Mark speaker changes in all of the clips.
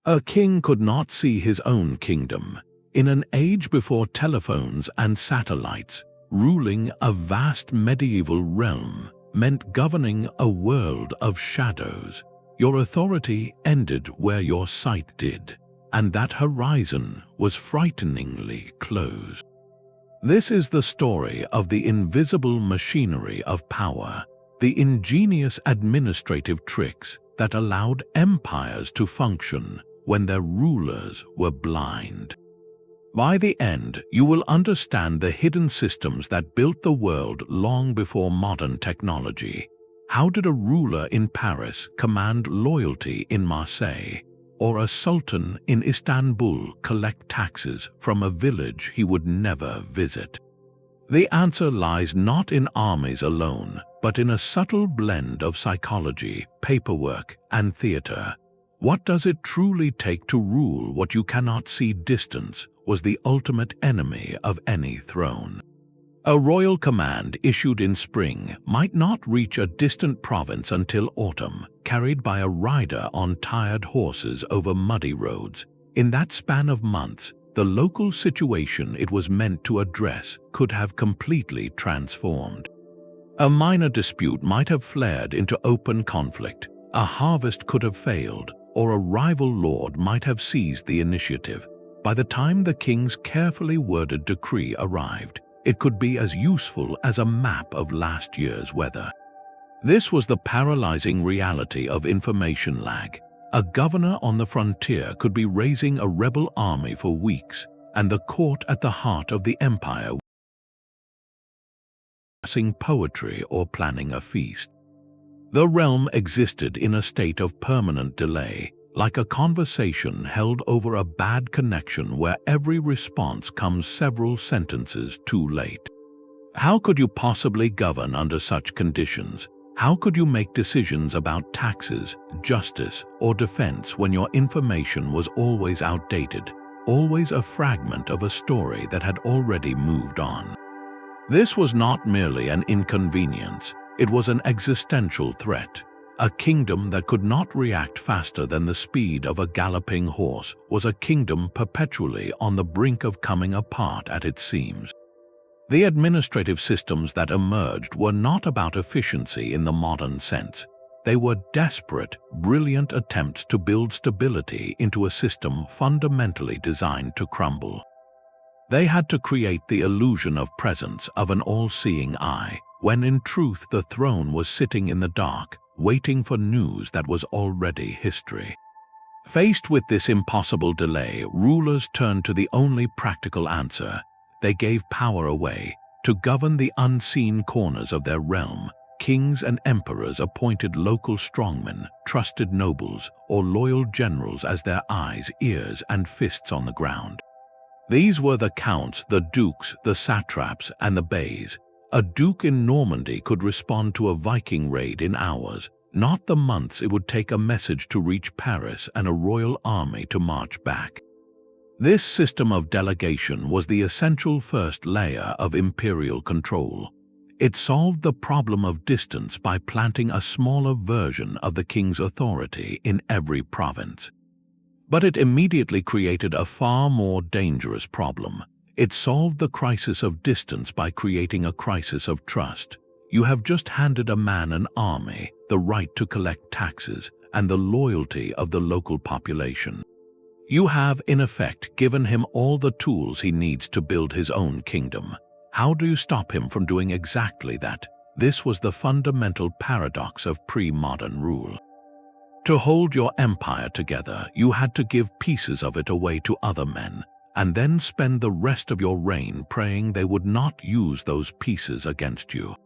Speaker 1: A king could not see his own kingdom. In an age before telephones and satellites, ruling a vast medieval realm meant governing a world of shadows. Your authority ended where your sight did, and that horizon was frighteningly close. This is the story of the invisible machinery of power, the ingenious administrative tricks that allowed empires to function when their rulers were blind. By the end, you will understand the hidden systems that built the world long before modern technology. How did a ruler in Paris command loyalty in Marseille, or a sultan in Istanbul collect taxes from a village he would never visit? The answer lies not in armies alone, but in a subtle blend of psychology, paperwork, and theater. What does it truly take to rule what you cannot see? Distance was the ultimate enemy of any throne. A royal command issued in spring might not reach a distant province until autumn, carried by a rider on tired horses over muddy roads. In that span of months, the local situation it was meant to address could have completely transformed. A minor dispute might have flared into open conflict, a harvest could have failed, or a rival lord might have seized the initiative. By the time the king's carefully worded decree arrived, it could be as useful as a map of last year's weather. This was the paralyzing reality of information lag. A governor on the frontier could be raising a rebel army for weeks, and the court at the heart of the empire passing poetry or planning a feast. The realm existed in a state of permanent delay, like a conversation held over a bad connection where every response comes several sentences too late. How could you possibly govern under such conditions? How could you make decisions about taxes, justice, or defense when your information was always outdated, always a fragment of a story that had already moved on? This was not merely an inconvenience, it was an existential threat. A kingdom that could not react faster than the speed of a galloping horse was a kingdom perpetually on the brink of coming apart at its seams. The administrative systems that emerged were not about efficiency in the modern sense. They were desperate, brilliant attempts to build stability into a system fundamentally designed to crumble. They had to create the illusion of presence of an all-seeing eye, when in truth the throne was sitting in the dark, waiting for news that was already history. Faced with this impossible delay, rulers turned to the only practical answer. They gave power away. To govern the unseen corners of their realm, kings and emperors appointed local strongmen, trusted nobles, or loyal generals as their eyes, ears, and fists on the ground. These were the counts, the dukes, the satraps, and the beys. A duke in Normandy could respond to a Viking raid in hours, not the months it would take a message to reach Paris and a royal army to march back. This system of delegation was the essential first layer of imperial control. It solved the problem of distance by planting a smaller version of the king's authority in every province. But it immediately created a far more dangerous problem. It solved the crisis of distance by creating a crisis of trust. You have just handed a man an army, the right to collect taxes, and the loyalty of the local population. You have, in effect, given him all the tools he needs to build his own kingdom. How do you stop him from doing exactly that? This was the fundamental paradox of pre-modern rule. To hold your empire together, you had to give pieces of it away to other men, and then spend the rest of your reign praying they would not use those pieces against you.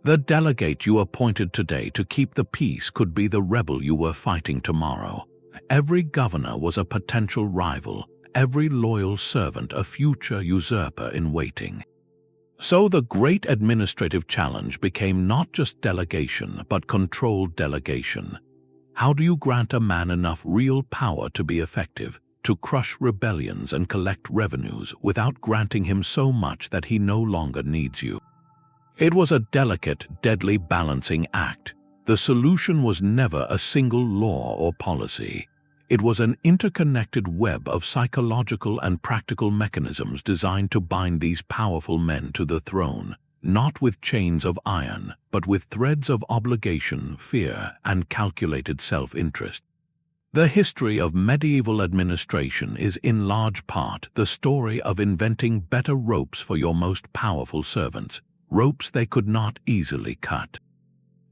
Speaker 1: The delegate you appointed today to keep the peace could be the rebel you were fighting tomorrow. Every governor was a potential rival, every loyal servant a future usurper in waiting. So the great administrative challenge became not just delegation, but controlled delegation. How do you grant a man enough real power to be effective, to crush rebellions and collect revenues without granting him so much that he no longer needs you? It was a delicate, deadly balancing act. The solution was never a single law or policy. It was an interconnected web of psychological and practical mechanisms designed to bind these powerful men to the throne, not with chains of iron, but with threads of obligation, fear, and calculated self-interest. The history of medieval administration is in large part the story of inventing better ropes for your most powerful servants, ropes they could not easily cut.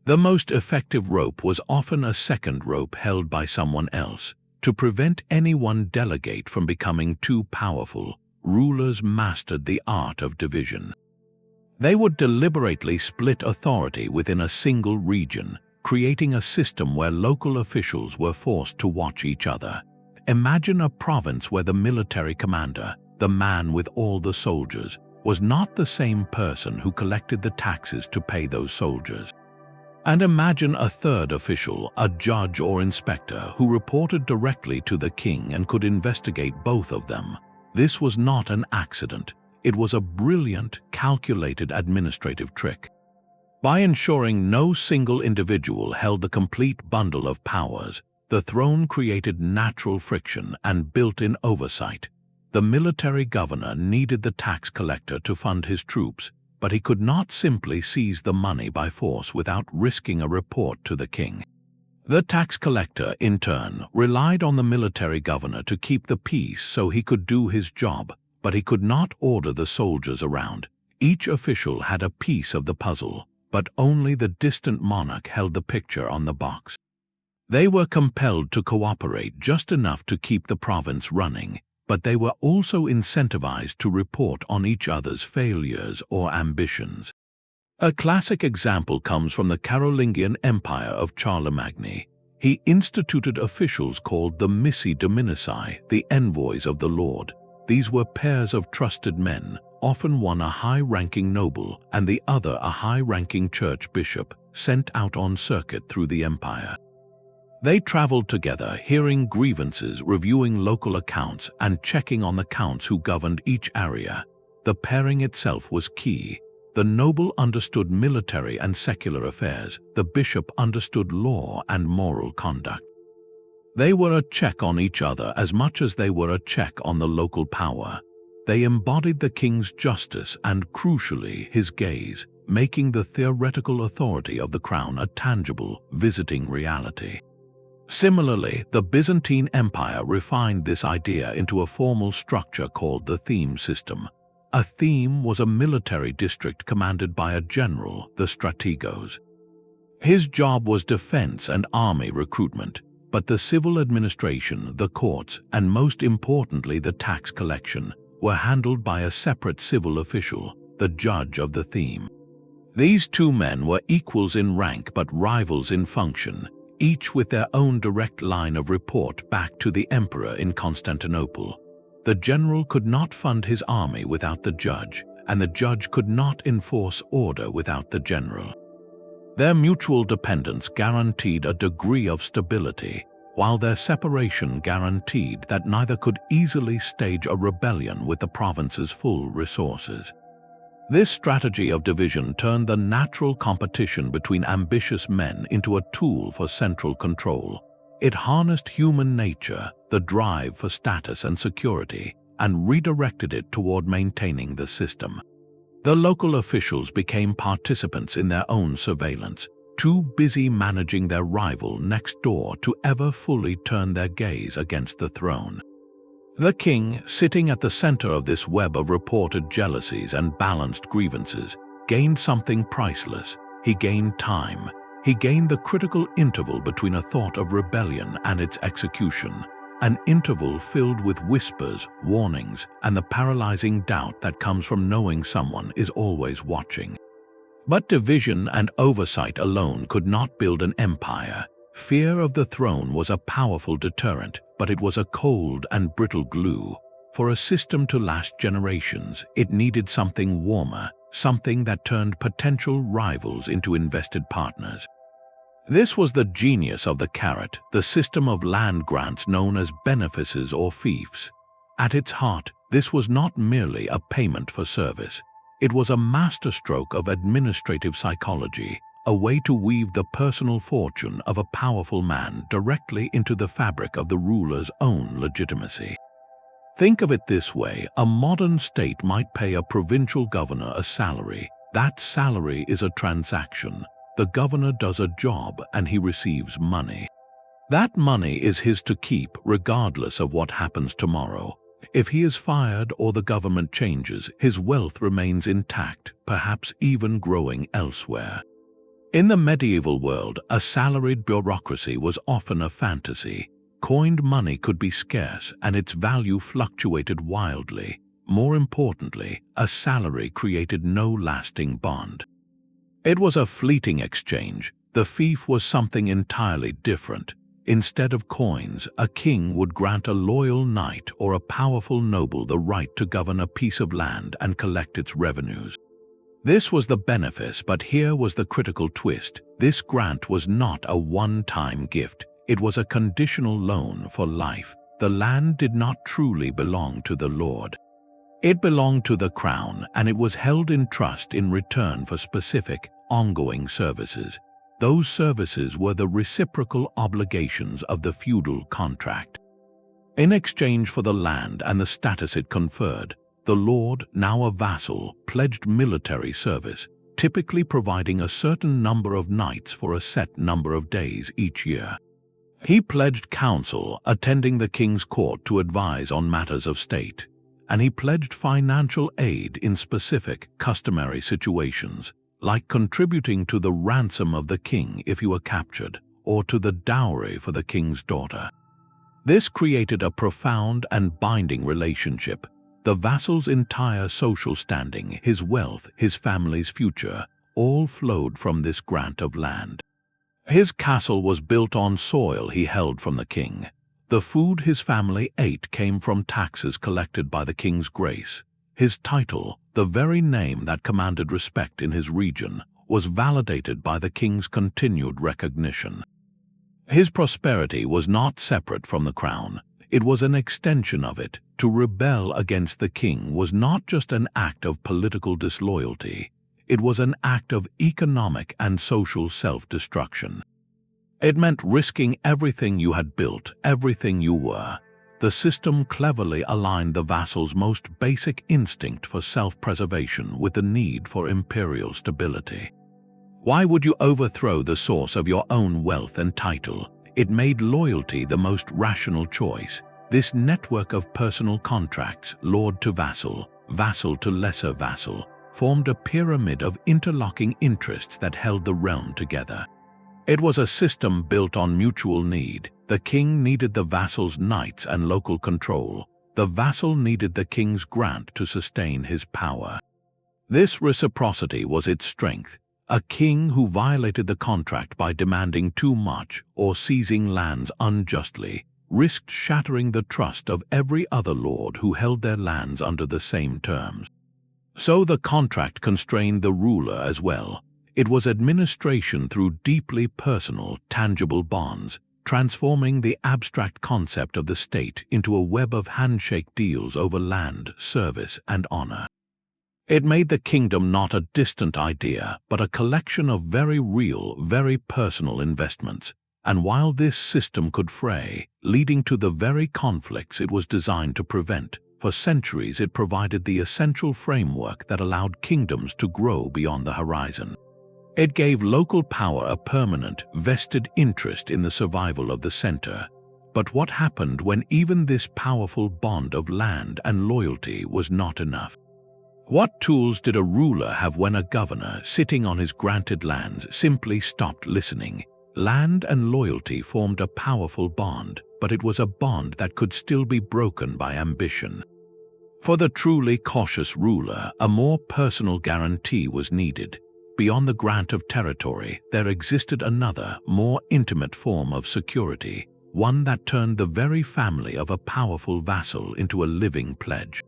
Speaker 1: The most effective rope was often a second rope held by someone else. To prevent any one delegate from becoming too powerful, rulers mastered the art of division. They would deliberately split authority within a single region, creating a system where local officials were forced to watch each other. Imagine a province where the military commander, the man with all the soldiers, was not the same person who collected the taxes to pay those soldiers. And imagine a third official, a judge or inspector, who reported directly to the king and could investigate both of them. This was not an accident. It was a brilliant, calculated administrative trick. By ensuring no single individual held the complete bundle of powers, the throne created natural friction and built-in oversight. The military governor needed the tax collector to fund his troops, but he could not simply seize the money by force without risking a report to the king. The tax collector, in turn, relied on the military governor to keep the peace so he could do his job, but he could not order the soldiers around. Each official had a piece of the puzzle, but only the distant monarch held the picture on the box. They were compelled to cooperate just enough to keep the province running, but they were also incentivized to report on each other's failures or ambitions. A classic example comes from the Carolingian Empire of Charlemagne. He instituted officials called the missi dominici, the envoys of the Lord. These were pairs of trusted men, often one a high-ranking noble and the other a high-ranking church bishop, sent out on circuit through the empire. They traveled together, hearing grievances, reviewing local accounts, and checking on the counts who governed each area. The pairing itself was key. The noble understood military and secular affairs. The bishop understood law and moral conduct. They were a check on each other as much as they were a check on the local power. They embodied the king's justice and, crucially, his gaze, making the theoretical authority of the crown a tangible, visiting reality. Similarly, the Byzantine Empire refined this idea into a formal structure called the theme system. A theme was a military district commanded by a general, the strategos. His job was defense and army recruitment, but the civil administration, the courts, and most importantly the tax collection, were handled by a separate civil official, the judge of the theme. These two men were equals in rank but rivals in function, each with their own direct line of report back to the emperor in Constantinople. The general could not fund his army without the judge, and the judge could not enforce order without the general. Their mutual dependence guaranteed a degree of stability, while their separation guaranteed that neither could easily stage a rebellion with the province's full resources. This strategy of division turned the natural competition between ambitious men into a tool for central control. It harnessed human nature, the drive for status and security, and redirected it toward maintaining the system. The local officials became participants in their own surveillance, too busy managing their rival next door to ever fully turn their gaze against the throne. The king, sitting at the center of this web of reported jealousies and balanced grievances, gained something priceless. He gained time. He gained the critical interval between a thought of rebellion and its execution, an interval filled with whispers, warnings, and the paralyzing doubt that comes from knowing someone is always watching. But division and oversight alone could not build an empire. Fear of the throne was a powerful deterrent, but it was a cold and brittle glue. For a system to last generations, it needed something warmer, something that turned potential rivals into invested partners. This was the genius of the carrot, the system of land grants known as benefices or fiefs. At its heart, this was not merely a payment for service. It was a masterstroke of administrative psychology, a way to weave the personal fortune of a powerful man directly into the fabric of the ruler's own legitimacy. Think of it this way: a modern state might pay a provincial governor a salary. That salary is a transaction. The governor does a job and he receives money. That money is his to keep regardless of what happens tomorrow. If he is fired or the government changes, his wealth remains intact, perhaps even growing elsewhere. In the medieval world, a salaried bureaucracy was often a fantasy. Coined money could be scarce and its value fluctuated wildly. More importantly, a salary created no lasting bond. It was a fleeting exchange. The fief was something entirely different. Instead of coins, a king would grant a loyal knight or a powerful noble the right to govern a piece of land and collect its revenues. This was the benefice, but here was the critical twist. This grant was not a one-time gift. It was a conditional loan for life. The land did not truly belong to the lord. It belonged to the crown, and it was held in trust in return for specific, ongoing services. Those services were the reciprocal obligations of the feudal contract. In exchange for the land and the status it conferred, the lord, now a vassal, pledged military service, typically providing a certain number of knights for a set number of days each year. He pledged counsel, attending the king's court to advise on matters of state, and he pledged financial aid in specific, customary situations, like contributing to the ransom of the king if he were captured, or to the dowry for the king's daughter. This created a profound and binding relationship. The vassal's entire social standing, his wealth, his family's future, all flowed from this grant of land. His castle was built on soil he held from the king. The food his family ate came from taxes collected by the king's grace. His title, the very name that commanded respect in his region, was validated by the king's continued recognition. His prosperity was not separate from the crown. It was an extension of it. To rebel against the king was not just an act of political disloyalty. It was an act of economic and social self-destruction. It meant risking everything you had built, everything you were. The system cleverly aligned the vassal's most basic instinct for self-preservation with the need for imperial stability. Why would you overthrow the source of your own wealth and title? It made loyalty the most rational choice. This network of personal contracts, lord to vassal, vassal to lesser vassal, formed a pyramid of interlocking interests that held the realm together. It was a system built on mutual need. The king needed the vassal's knights and local control. The vassal needed the king's grant to sustain his power. This reciprocity was its strength. A king who violated the contract by demanding too much or seizing lands unjustly risked shattering the trust of every other lord who held their lands under the same terms. So the contract constrained the ruler as well. It was administration through deeply personal, tangible bonds, transforming the abstract concept of the state into a web of handshake deals over land, service, and honor. It made the kingdom not a distant idea, but a collection of very real, very personal investments. And while this system could fray, leading to the very conflicts it was designed to prevent, for centuries it provided the essential framework that allowed kingdoms to grow beyond the horizon. It gave local power a permanent, vested interest in the survival of the center. But what happened when even this powerful bond of land and loyalty was not enough? What tools did a ruler have when a governor, sitting on his granted lands, simply stopped listening? Land and loyalty formed a powerful bond, but it was a bond that could still be broken by ambition. For the truly cautious ruler, a more personal guarantee was needed. Beyond the grant of territory, there existed another, more intimate form of security, one that turned the very family of a powerful vassal into a living pledge.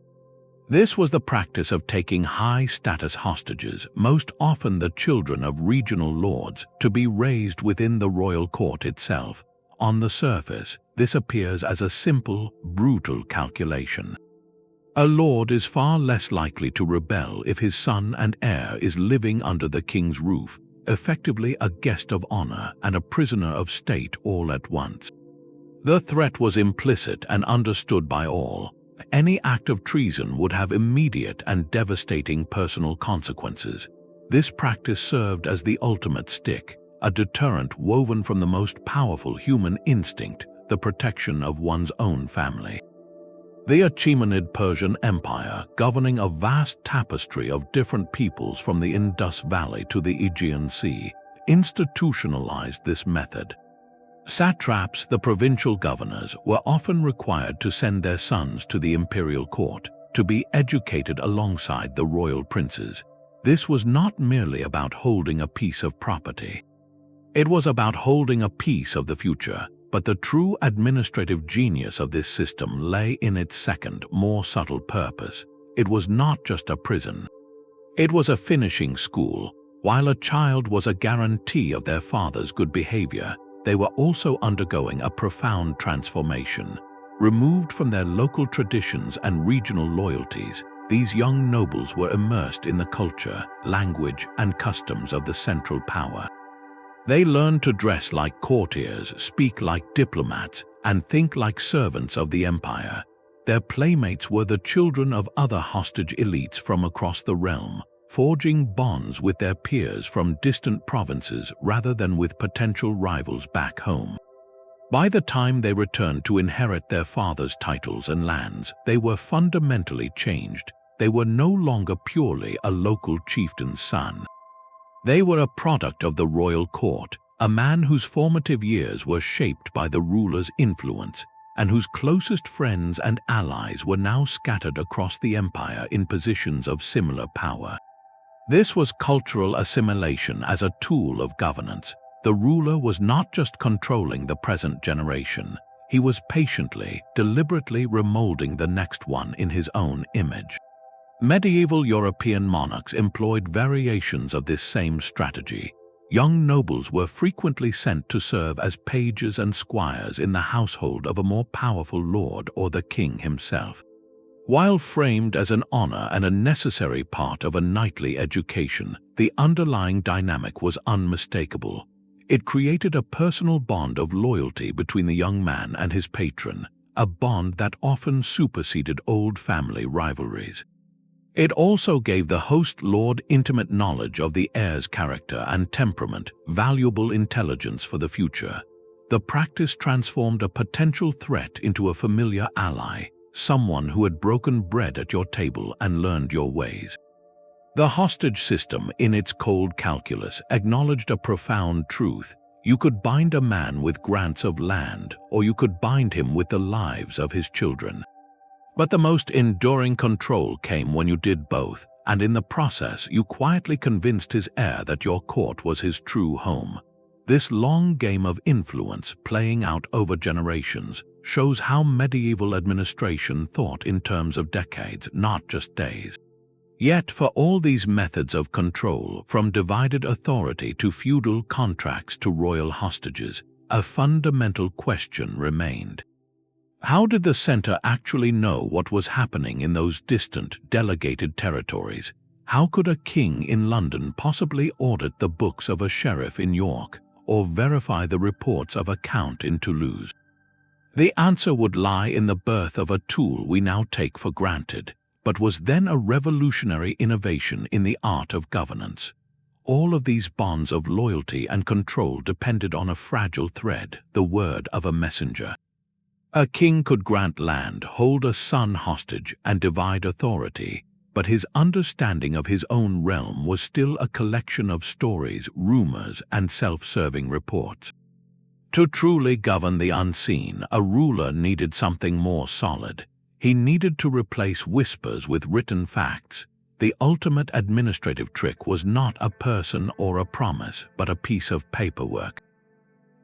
Speaker 1: This was the practice of taking high-status hostages, most often the children of regional lords, to be raised within the royal court itself. On the surface, this appears as a simple, brutal calculation. A lord is far less likely to rebel if his son and heir is living under the king's roof. effectively a guest of honor and a prisoner of state all at once. The threat was implicit and understood by all. Any act of treason would have immediate and devastating personal consequences. This practice served as the ultimate stick, a deterrent woven from the most powerful human instinct, the protection of one's own family. The Achaemenid Persian Empire, governing a vast tapestry of different peoples from the Indus Valley to the Aegean Sea, institutionalized this method. Satraps, the provincial governors, were often required to send their sons to the imperial court to be educated alongside the royal princes. This was not merely about holding a piece of property. It was about holding a piece of the future, but the true administrative genius of this system lay in its second, more subtle purpose. It was not just a prison. It was a finishing school. While a child was a guarantee of their father's good behavior, they were also undergoing a profound transformation. Removed from their local traditions and regional loyalties, these young nobles were immersed in the culture, language, and customs of the central power. They learned to dress like courtiers, speak like diplomats, and think like servants of the empire. Their playmates were the children of other hostage elites from across the realm, forging bonds with their peers from distant provinces rather than with potential rivals back home. By the time they returned to inherit their father's titles and lands, they were fundamentally changed. They were no longer purely a local chieftain's son. They were a product of the royal court, a man whose formative years were shaped by the ruler's influence, and whose closest friends and allies were now scattered across the empire in positions of similar power. This was cultural assimilation as a tool of governance. The ruler was not just controlling the present generation, he was patiently, deliberately remolding the next one in his own image. Medieval European monarchs employed variations of this same strategy. Young nobles were frequently sent to serve as pages and squires in the household of a more powerful lord or the king himself. While framed as an honor and a necessary part of a knightly education, the underlying dynamic was unmistakable. It created a personal bond of loyalty between the young man and his patron, a bond that often superseded old family rivalries. It also gave the host lord intimate knowledge of the heir's character and temperament, valuable intelligence for the future. The practice transformed a potential threat into a familiar ally, someone who had broken bread at your table and learned your ways. The hostage system, in its cold calculus, acknowledged a profound truth. You could bind a man with grants of land, or you could bind him with the lives of his children. But the most enduring control came when you did both, and in the process you quietly convinced his heir that your court was his true home. This long game of influence, playing out over generations, shows how medieval administration thought in terms of decades, not just days. Yet for all these methods of control, from divided authority to feudal contracts to royal hostages, a fundamental question remained. How did the center actually know what was happening in those distant, delegated territories? How could a king in London possibly audit the books of a sheriff in York, or verify the reports of a count in Toulouse? The answer would lie in the birth of a tool we now take for granted, but was then a revolutionary innovation in the art of governance. All of these bonds of loyalty and control depended on a fragile thread, the word of a messenger. A king could grant land, hold a son hostage, and divide authority, but his understanding of his own realm was still a collection of stories, rumors, and self-serving reports. To truly govern the unseen, a ruler needed something more solid. He needed to replace whispers with written facts. The ultimate administrative trick was not a person or a promise, but a piece of paperwork.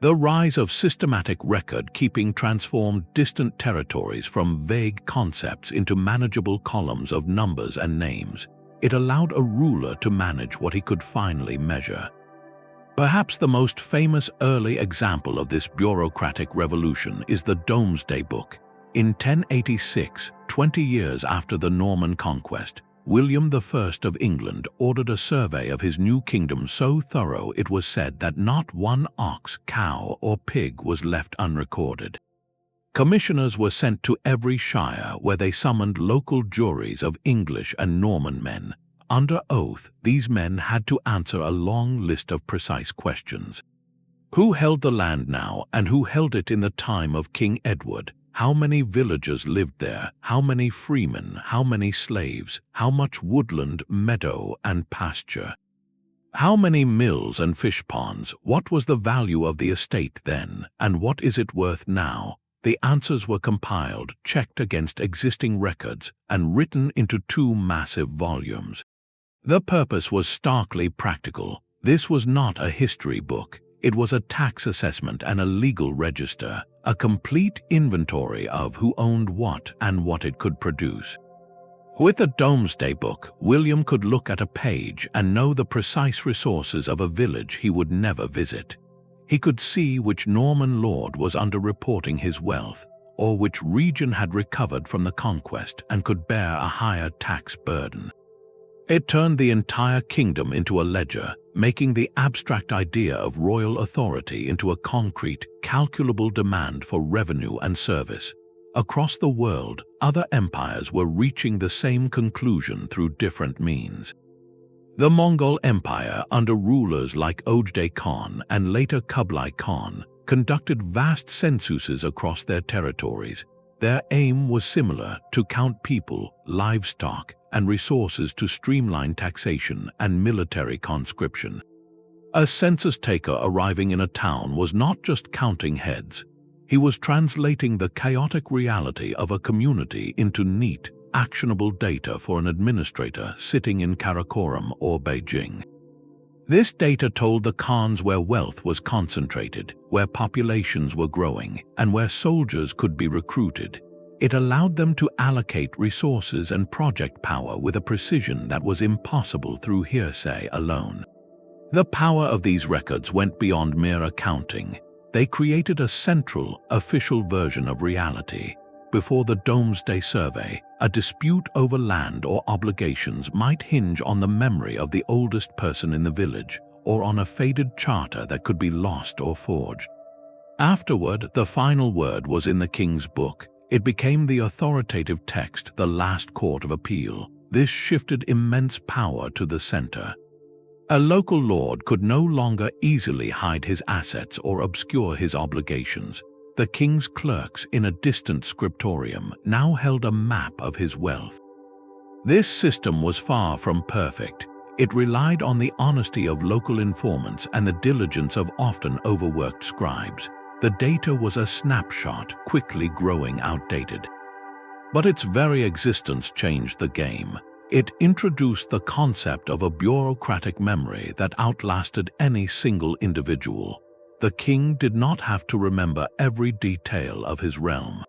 Speaker 1: The rise of systematic record-keeping transformed distant territories from vague concepts into manageable columns of numbers and names. It allowed a ruler to manage what he could finally measure. Perhaps the most famous early example of this bureaucratic revolution is the Domesday Book. In 1086, 20 years after the Norman conquest, William I of England ordered a survey of his new kingdom so thorough it was said that not one ox, cow, or pig was left unrecorded. Commissioners were sent to every shire where they summoned local juries of English and Norman men. Under oath, these men had to answer a long list of precise questions. Who held the land now, and who held it in the time of King Edward? How many villagers lived there? How many freemen? How many slaves? How much woodland, meadow, and pasture? How many mills and fish ponds? What was the value of the estate then, and what is it worth now? The answers were compiled, checked against existing records, and written into 2 massive volumes. The purpose was starkly practical. This was not a history book. It was a tax assessment and a legal register, a complete inventory of who owned what and what it could produce. With the Domesday Book, William could look at a page and know the precise resources of a village he would never visit. He could see which Norman lord was underreporting his wealth, or which region had recovered from the conquest and could bear a higher tax burden. It turned the entire kingdom into a ledger, making the abstract idea of royal authority into a concrete, calculable demand for revenue and service. Across the world, other empires were reaching the same conclusion through different means. The Mongol Empire, under rulers like Ojdai Khan and later Kublai Khan, conducted vast censuses across their territories. Their aim was similar: to count people, livestock, and resources to streamline taxation and military conscription. A census taker arriving in a town was not just counting heads. He was translating the chaotic reality of a community into neat, actionable data for an administrator sitting in Karakoram or Beijing. This data told the Khans where wealth was concentrated, where populations were growing, and where soldiers could be recruited. It allowed them to allocate resources and project power with a precision that was impossible through hearsay alone. The power of these records went beyond mere accounting. They created a central, official version of reality. Before the Domesday Survey, a dispute over land or obligations might hinge on the memory of the oldest person in the village, or on a faded charter that could be lost or forged. Afterward, the final word was in the king's book. It became the authoritative text, the last court of appeal. This shifted immense power to the center. A local lord could no longer easily hide his assets or obscure his obligations. The king's clerks in a distant scriptorium now held a map of his wealth. This system was far from perfect. It relied on the honesty of local informants and the diligence of often overworked scribes. The data was a snapshot, quickly growing outdated. But its very existence changed the game. It introduced the concept of a bureaucratic memory that outlasted any single individual. The king did not have to remember every detail of his realm.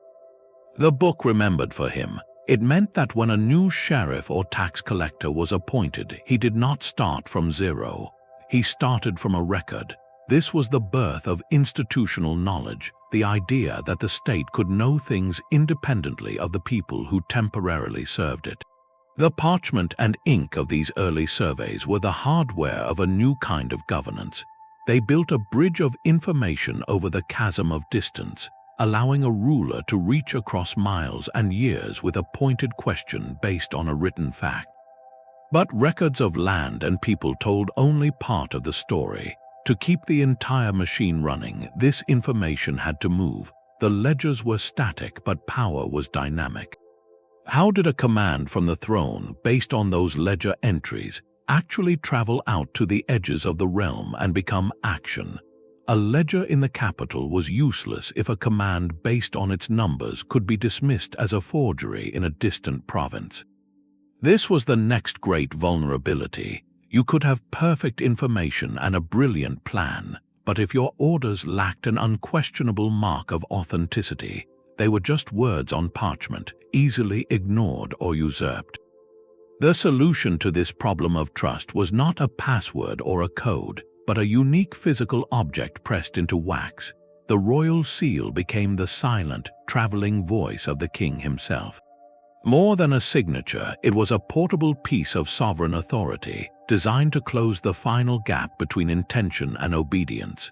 Speaker 1: The book remembered for him. It meant that when a new sheriff or tax collector was appointed, he did not start from zero. He started from a record. This was the birth of institutional knowledge, the idea that the state could know things independently of the people who temporarily served it. The parchment and ink of these early surveys were the hardware of a new kind of governance. They built a bridge of information over the chasm of distance, allowing a ruler to reach across miles and years with a pointed question based on a written fact. But records of land and people told only part of the story. To keep the entire machine running, this information had to move. The ledgers were static, but power was dynamic. How did a command from the throne, based on those ledger entries, actually travel out to the edges of the realm and become action? A ledger in the capital was useless if a command based on its numbers could be dismissed as a forgery in a distant province. This was the next great vulnerability. You could have perfect information and a brilliant plan, but if your orders lacked an unquestionable mark of authenticity, they were just words on parchment, easily ignored or usurped. The solution to this problem of trust was not a password or a code, but a unique physical object pressed into wax. The royal seal became the silent, traveling voice of the king himself. More than a signature, it was a portable piece of sovereign authority, designed to close the final gap between intention and obedience.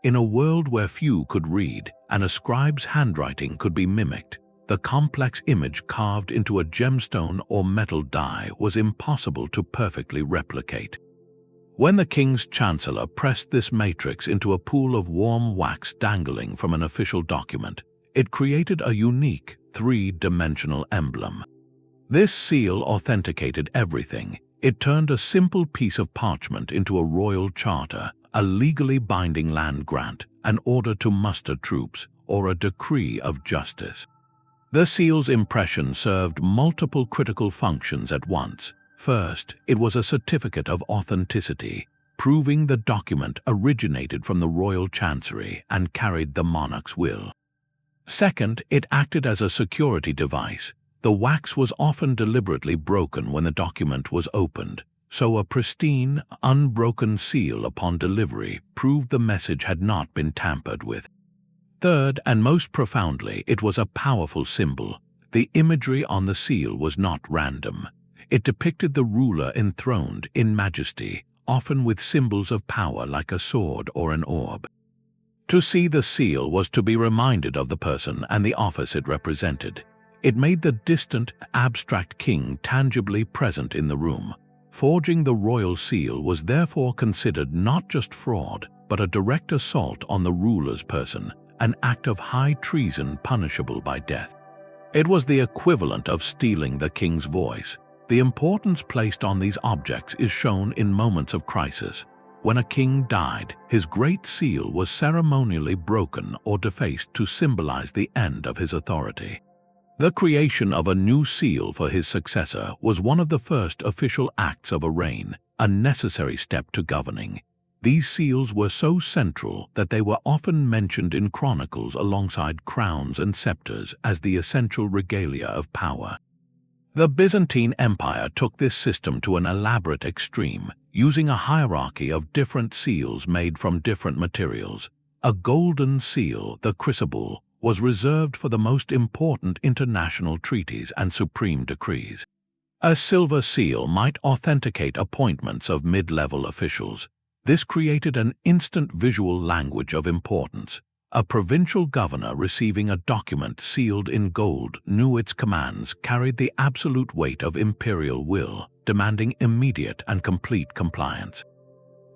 Speaker 1: In a world where few could read, and a scribe's handwriting could be mimicked, the complex image carved into a gemstone or metal die was impossible to perfectly replicate. When the king's chancellor pressed this matrix into a pool of warm wax dangling from an official document, it created a unique, three-dimensional emblem. This seal authenticated everything. It turned a simple piece of parchment into a royal charter, a legally binding land grant, an order to muster troops, or a decree of justice. The seal's impression served multiple critical functions at once. First, it was a certificate of authenticity, proving the document originated from the royal chancery and carried the monarch's will. Second, it acted as a security device. The wax was often deliberately broken when the document was opened, so a pristine, unbroken seal upon delivery proved the message had not been tampered with. Third, and most profoundly, it was a powerful symbol. The imagery on the seal was not random. It depicted the ruler enthroned in majesty, often with symbols of power like a sword or an orb. To see the seal was to be reminded of the person and the office it represented. It made the distant, abstract king tangibly present in the room. Forging the royal seal was therefore considered not just fraud, but a direct assault on the ruler's person, an act of high treason punishable by death. It was the equivalent of stealing the king's voice. The importance placed on these objects is shown in moments of crisis. When a king died, his great seal was ceremonially broken or defaced to symbolize the end of his authority. The creation of a new seal for his successor was one of the first official acts of a reign, a necessary step to governing. These seals were so central that they were often mentioned in chronicles alongside crowns and scepters as the essential regalia of power. The Byzantine Empire took this system to an elaborate extreme, using a hierarchy of different seals made from different materials. A golden seal, the chrysobull, was reserved for the most important international treaties and supreme decrees. A silver seal might authenticate appointments of mid-level officials. This created an instant visual language of importance. A provincial governor receiving a document sealed in gold knew its commands carried the absolute weight of imperial will, demanding immediate and complete compliance.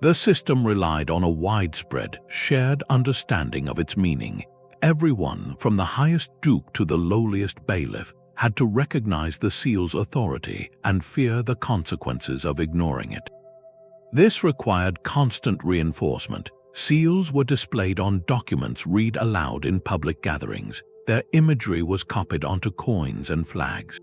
Speaker 1: The system relied on a widespread, shared understanding of its meaning. Everyone, from the highest duke to the lowliest bailiff, had to recognize the seal's authority and fear the consequences of ignoring it. This required constant reinforcement. Seals were displayed on documents read aloud in public gatherings. Their imagery was copied onto coins and flags.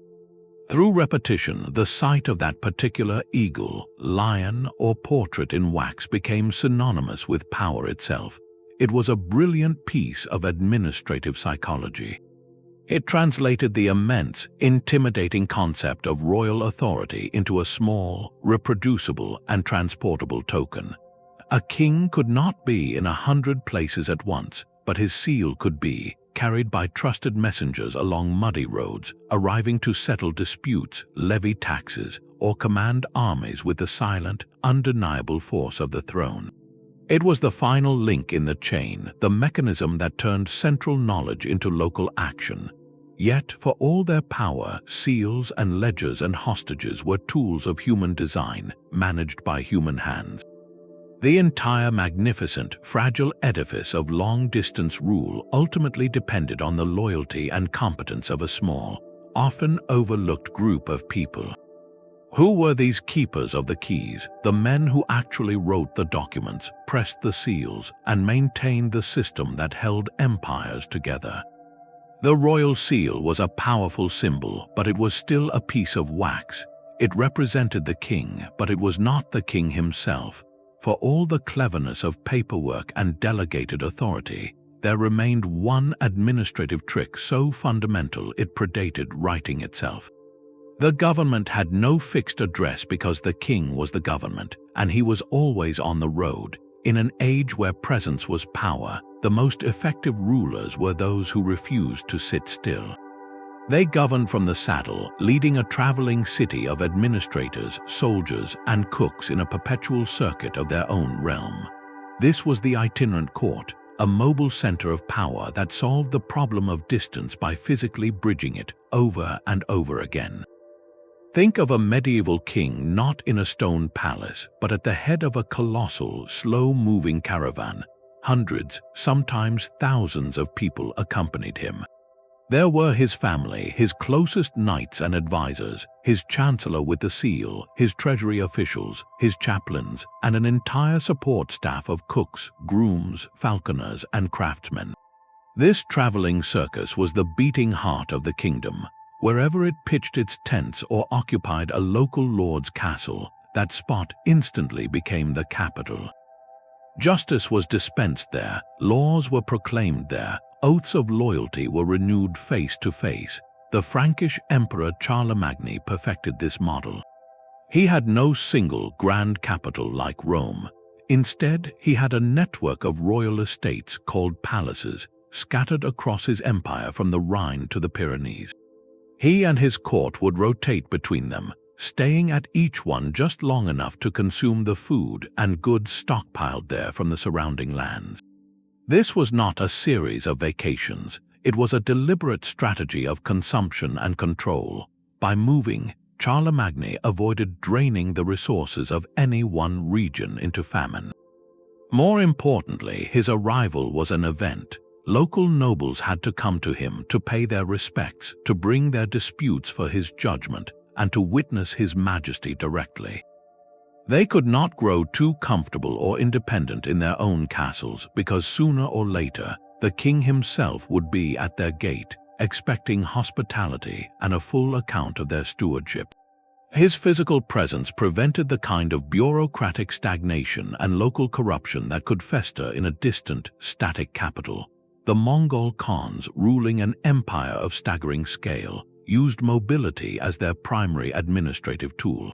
Speaker 1: Through repetition, the sight of that particular eagle, lion, or portrait in wax became synonymous with power itself. It was a brilliant piece of administrative psychology. It translated the immense, intimidating concept of royal authority into a small, reproducible, and transportable token. A king could not be in 100 places at once, but his seal could be carried by trusted messengers along muddy roads, arriving to settle disputes, levy taxes, or command armies with the silent, undeniable force of the throne. It was the final link in the chain, the mechanism that turned central knowledge into local action. Yet, for all their power, seals and ledgers and hostages were tools of human design, managed by human hands. The entire magnificent, fragile edifice of long-distance rule ultimately depended on the loyalty and competence of a small, often overlooked group of people. Who were these keepers of the keys, the men who actually wrote the documents, pressed the seals, and maintained the system that held empires together? The royal seal was a powerful symbol, but it was still a piece of wax. It represented the king, but it was not the king himself. For all the cleverness of paperwork and delegated authority, there remained one administrative trick so fundamental it predated writing itself. The government had no fixed address because the king was the government, and he was always on the road. In an age where presence was power, the most effective rulers were those who refused to sit still. They governed from the saddle, leading a traveling city of administrators, soldiers, and cooks in a perpetual circuit of their own realm. This was the Itinerant Court, a mobile center of power that solved the problem of distance by physically bridging it over and over again. Think of a medieval king not in a stone palace, but at the head of a colossal, slow-moving caravan. Hundreds, sometimes thousands of people accompanied him. There were his family, his closest knights and advisors, his chancellor with the seal, his treasury officials, his chaplains, and an entire support staff of cooks, grooms, falconers, and craftsmen. This traveling circus was the beating heart of the kingdom. Wherever it pitched its tents or occupied a local lord's castle, that spot instantly became the capital. Justice was dispensed there, laws were proclaimed there, oaths of loyalty were renewed face to face. The Frankish Emperor Charlemagne perfected this model. He had no single grand capital like Rome. Instead, he had a network of royal estates called palaces, scattered across his empire from the Rhine to the Pyrenees. He and his court would rotate between them, staying at each one just long enough to consume the food and goods stockpiled there from the surrounding lands. This was not a series of vacations, it was a deliberate strategy of consumption and control. By moving, Charlemagne avoided draining the resources of any one region into famine. More importantly, his arrival was an event. Local nobles had to come to him to pay their respects, to bring their disputes for his judgment, and to witness his majesty directly. They could not grow too comfortable or independent in their own castles because sooner or later the king himself would be at their gate, expecting hospitality and a full account of their stewardship. His physical presence prevented the kind of bureaucratic stagnation and local corruption that could fester in a distant, static capital. The Mongol Khans, ruling an empire of staggering scale, used mobility as their primary administrative tool.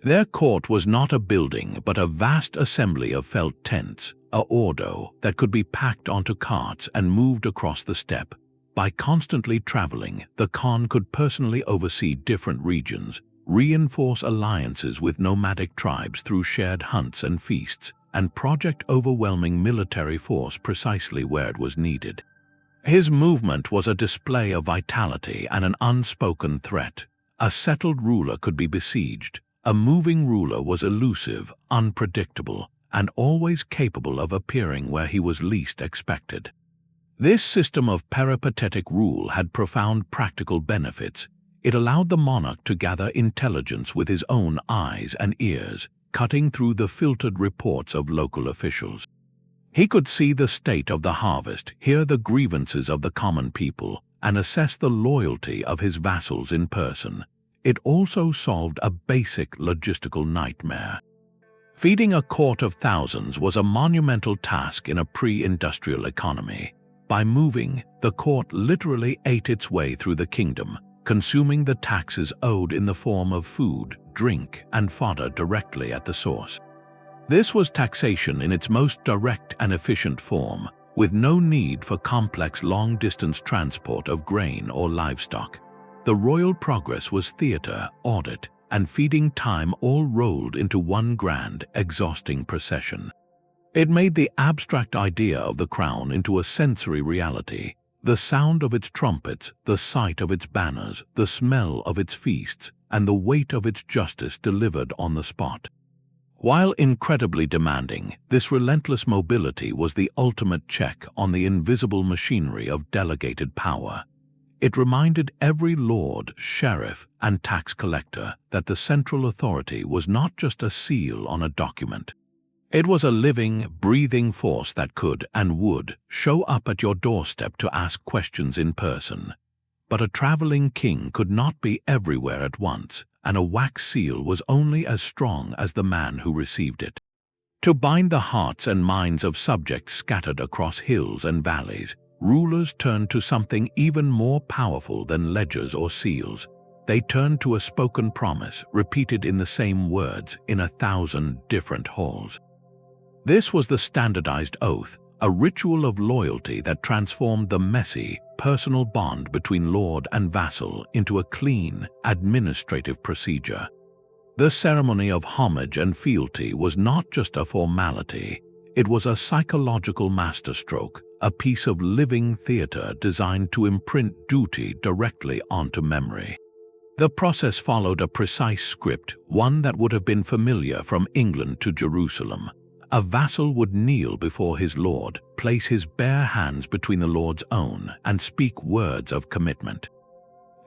Speaker 1: Their court was not a building, but a vast assembly of felt tents, a ordo that could be packed onto carts and moved across the steppe. By constantly traveling, the Khan could personally oversee different regions, reinforce alliances with nomadic tribes through shared hunts and feasts, and project overwhelming military force precisely where it was needed. His movement was a display of vitality and an unspoken threat. A settled ruler could be besieged. A moving ruler was elusive, unpredictable, and always capable of appearing where he was least expected. This system of peripatetic rule had profound practical benefits. It allowed the monarch to gather intelligence with his own eyes and ears, cutting through the filtered reports of local officials. He could see the state of the harvest, hear the grievances of the common people, and assess the loyalty of his vassals in person. It also solved a basic logistical nightmare. Feeding a court of thousands was a monumental task in a pre-industrial economy. By moving, the court literally ate its way through the kingdom, consuming the taxes owed in the form of food, drink, and fodder directly at the source. This was taxation in its most direct and efficient form, with no need for complex long-distance transport of grain or livestock. The royal progress was theater, audit, and feeding time all rolled into one grand, exhausting procession. It made the abstract idea of the crown into a sensory reality. The sound of its trumpets, the sight of its banners, the smell of its feasts, and the weight of its justice delivered on the spot. While incredibly demanding, this relentless mobility was the ultimate check on the invisible machinery of delegated power. It reminded every lord, sheriff, and tax collector that the central authority was not just a seal on a document. It was a living, breathing force that could and would show up at your doorstep to ask questions in person. But a traveling king could not be everywhere at once, and a wax seal was only as strong as the man who received it. To bind the hearts and minds of subjects scattered across hills and valleys, rulers turned to something even more powerful than ledgers or seals. They turned to a spoken promise, repeated in the same words in 1,000 different halls. This was the standardized oath, a ritual of loyalty that transformed the messy, personal bond between lord and vassal into a clean, administrative procedure. The ceremony of homage and fealty was not just a formality, it was a psychological masterstroke, a piece of living theater designed to imprint duty directly onto memory. The process followed a precise script, one that would have been familiar from England to Jerusalem. A vassal would kneel before his lord, place his bare hands between the lord's own, and speak words of commitment.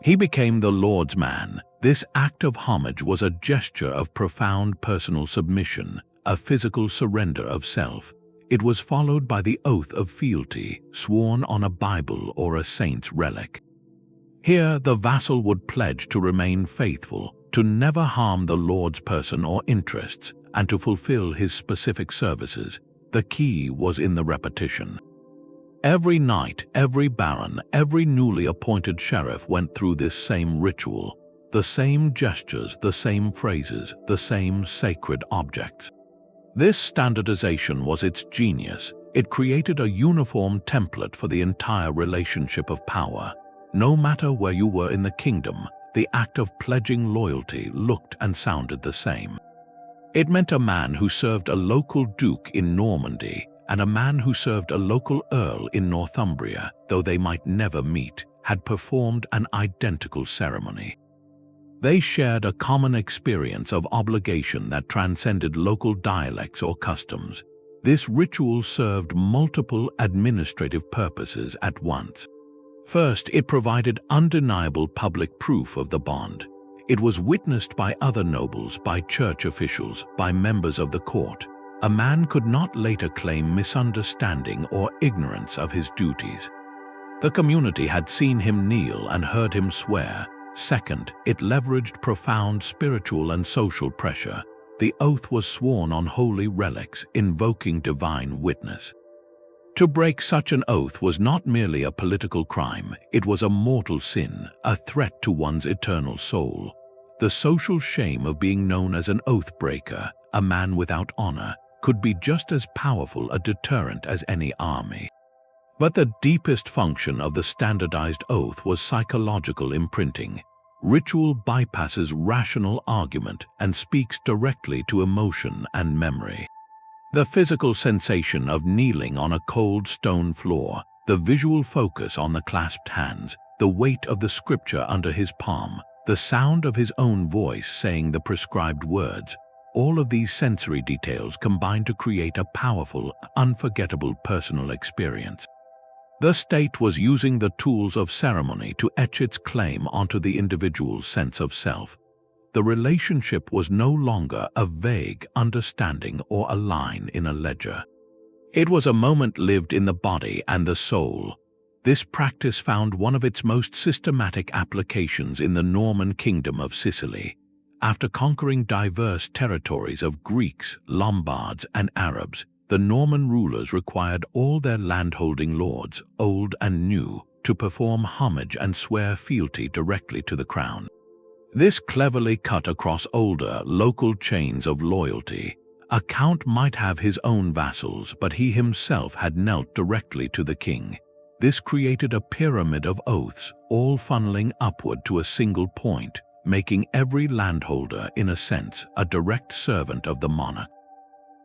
Speaker 1: He became the lord's man. This act of homage was a gesture of profound personal submission, a physical surrender of self. It was followed by the oath of fealty, sworn on a Bible or a saint's relic. Here, the vassal would pledge to remain faithful, to never harm the lord's person or interests, and to fulfill his specific services. The key was in the repetition. Every knight, every baron, every newly appointed sheriff went through this same ritual. The same gestures, the same phrases, the same sacred objects. This standardization was its genius. It created a uniform template for the entire relationship of power. No matter where you were in the kingdom, the act of pledging loyalty looked and sounded the same. It meant a man who served a local duke in Normandy and a man who served a local earl in Northumbria, though they might never meet, had performed an identical ceremony. They shared a common experience of obligation that transcended local dialects or customs. This ritual served multiple administrative purposes at once. First, it provided undeniable public proof of the bond. It was witnessed by other nobles, by church officials, by members of the court. A man could not later claim misunderstanding or ignorance of his duties. The community had seen him kneel and heard him swear. Second, it leveraged profound spiritual and social pressure. The oath was sworn on holy relics, invoking divine witness. To break such an oath was not merely a political crime, it was a mortal sin, a threat to one's eternal soul. The social shame of being known as an oath breaker, a man without honor, could be just as powerful a deterrent as any army. But the deepest function of the standardized oath was psychological imprinting. Ritual bypasses rational argument and speaks directly to emotion and memory. The physical sensation of kneeling on a cold stone floor, the visual focus on the clasped hands, the weight of the scripture under his palm, the sound of his own voice saying the prescribed words, all of these sensory details combine to create a powerful, unforgettable personal experience. The state was using the tools of ceremony to etch its claim onto the individual's sense of self. The relationship was no longer a vague understanding or a line in a ledger. It was a moment lived in the body and the soul. This practice found one of its most systematic applications in the Norman kingdom of Sicily. After conquering diverse territories of Greeks, Lombards, and Arabs, the Norman rulers required all their landholding lords, old and new, to perform homage and swear fealty directly to the crown. This cleverly cut across older, local chains of loyalty. A count might have his own vassals, but he himself had knelt directly to the king. This created a pyramid of oaths, all funneling upward to a single point, making every landholder, in a sense, a direct servant of the monarch.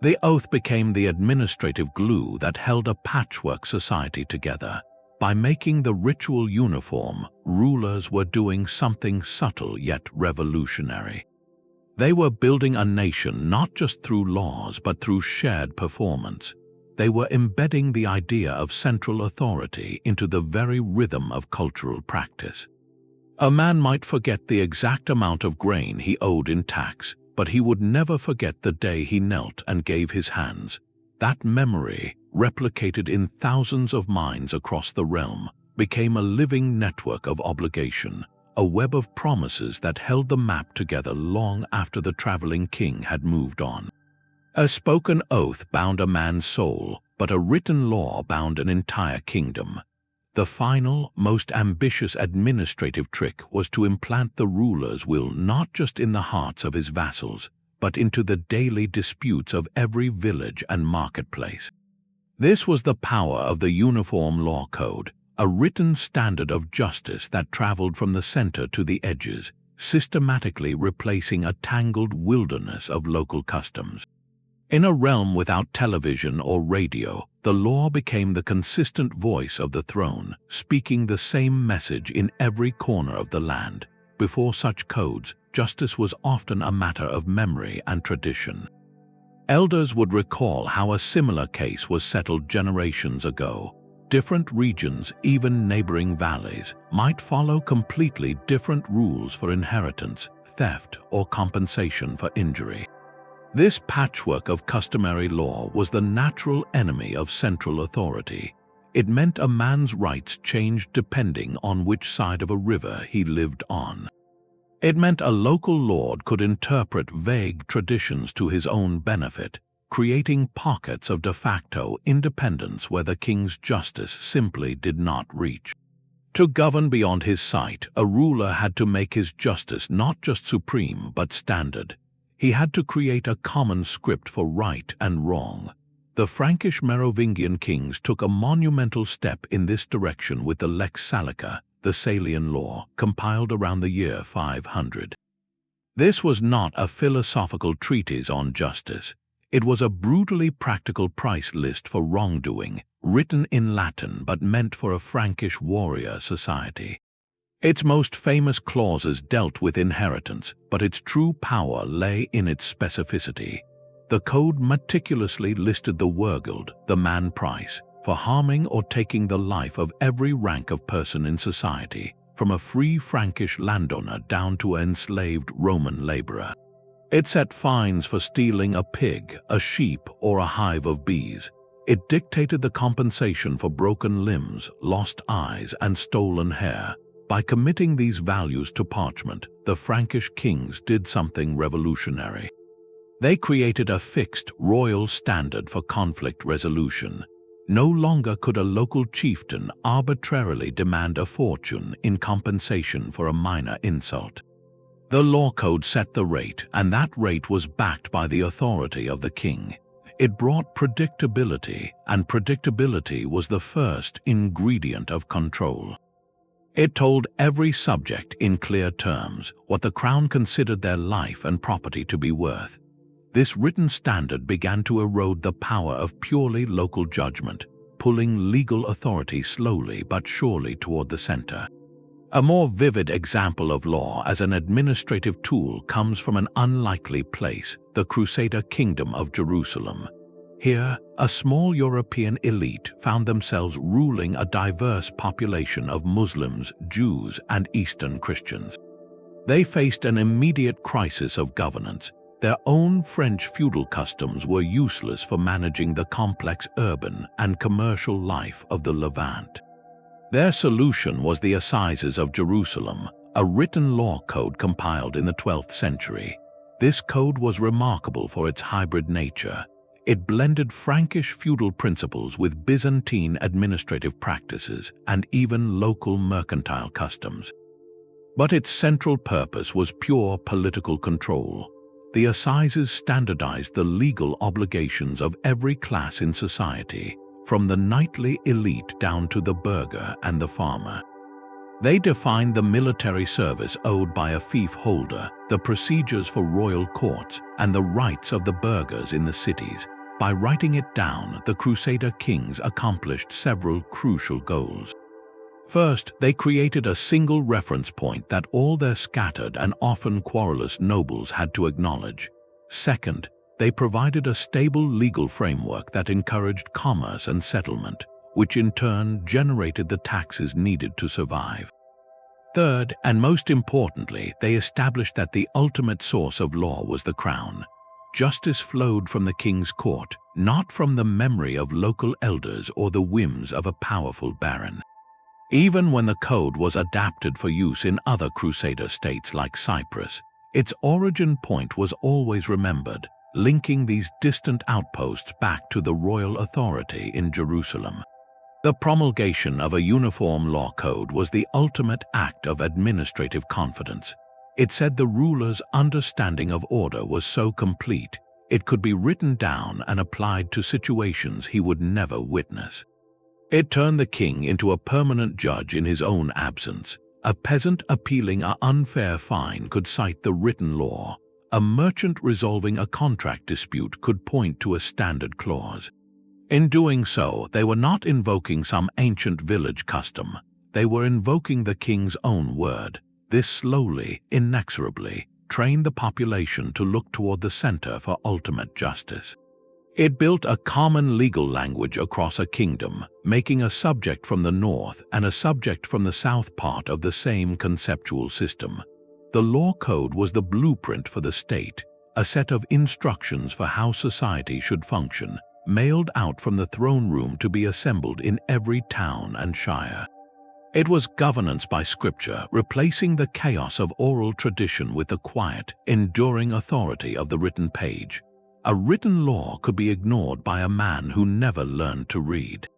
Speaker 1: The oath became the administrative glue that held a patchwork society together. By making the ritual uniform, rulers were doing something subtle yet revolutionary. They were building a nation not just through laws but through shared performance. They were embedding the idea of central authority into the very rhythm of cultural practice. A man might forget the exact amount of grain he owed in tax, but he would never forget the day he knelt and gave his hands. That memory, replicated in thousands of minds across the realm, became a living network of obligation, a web of promises that held the map together long after the traveling king had moved on. A spoken oath bound a man's soul, but a written law bound an entire kingdom. The final, most ambitious administrative trick was to implant the ruler's will not just in the hearts of his vassals, but into the daily disputes of every village and marketplace. This was the power of the Uniform Law Code, a written standard of justice that traveled from the center to the edges, systematically replacing a tangled wilderness of local customs. In a realm without television or radio, the law became the consistent voice of the throne, speaking the same message in every corner of the land. Before such codes, justice was often a matter of memory and tradition. Elders would recall how a similar case was settled generations ago. Different regions, even neighboring valleys, might follow completely different rules for inheritance, theft, or compensation for injury. This patchwork of customary law was the natural enemy of central authority. It meant a man's rights changed depending on which side of a river he lived on. It meant a local lord could interpret vague traditions to his own benefit, creating pockets of de facto independence where the king's justice simply did not reach. To govern beyond his sight, a ruler had to make his justice not just supreme but standard. He had to create a common script for right and wrong. The Frankish Merovingian kings took a monumental step in this direction with the Lex Salica, the Salian law, compiled around the year 500. This was not a philosophical treatise on justice. It was a brutally practical price list for wrongdoing, written in Latin but meant for a Frankish warrior society. Its most famous clauses dealt with inheritance, but its true power lay in its specificity. The code meticulously listed the wergild, the man price, for harming or taking the life of every rank of person in society, from a free Frankish landowner down to an enslaved Roman laborer. It set fines for stealing a pig, a sheep, or a hive of bees. It dictated the compensation for broken limbs, lost eyes, and stolen hair. By committing these values to parchment, the Frankish kings did something revolutionary. They created a fixed royal standard for conflict resolution. No longer could a local chieftain arbitrarily demand a fortune in compensation for a minor insult. The law code set the rate, and that rate was backed by the authority of the king. It brought predictability, and predictability was the first ingredient of control. It told every subject in clear terms what the crown considered their life and property to be worth. This written standard began to erode the power of purely local judgment, pulling legal authority slowly but surely toward the center. A more vivid example of law as an administrative tool comes from an unlikely place, the Crusader Kingdom of Jerusalem. Here, a small European elite found themselves ruling a diverse population of Muslims, Jews, and Eastern Christians. They faced an immediate crisis of governance. Their own French feudal customs were useless for managing the complex urban and commercial life of the Levant. Their solution was the Assizes of Jerusalem, a written law code compiled in the 12th century. This code was remarkable for its hybrid nature. It blended Frankish feudal principles with Byzantine administrative practices and even local mercantile customs. But its central purpose was pure political control. The Assizes standardized the legal obligations of every class in society, from the knightly elite down to the burgher and the farmer. They defined the military service owed by a fief holder, the procedures for royal courts, and the rights of the burghers in the cities. By writing it down, the Crusader kings accomplished several crucial goals. First, they created a single reference point that all their scattered and often querulous nobles had to acknowledge. Second, they provided a stable legal framework that encouraged commerce and settlement, which in turn generated the taxes needed to survive. Third, and most importantly, they established that the ultimate source of law was the crown. Justice flowed from the king's court, not from the memory of local elders or the whims of a powerful baron. Even when the code was adapted for use in other Crusader states like Cyprus, its origin point was always remembered, linking these distant outposts back to the royal authority in Jerusalem. The promulgation of a uniform law code was the ultimate act of administrative confidence. It said the ruler's understanding of order was so complete, it could be written down and applied to situations he would never witness. It turned the king into a permanent judge in his own absence. A peasant appealing an unfair fine could cite the written law. A merchant resolving a contract dispute could point to a standard clause. In doing so, they were not invoking some ancient village custom. They were invoking the king's own word. This slowly, inexorably, trained the population to look toward the center for ultimate justice. It built a common legal language across a kingdom, making a subject from the north and a subject from the south part of the same conceptual system. The law code was the blueprint for the state, a set of instructions for how society should function, mailed out from the throne room to be assembled in every town and shire. It was governance by scripture, replacing the chaos of oral tradition with the quiet, enduring authority of the written page. A written law could be ignored by a man who never learned to read.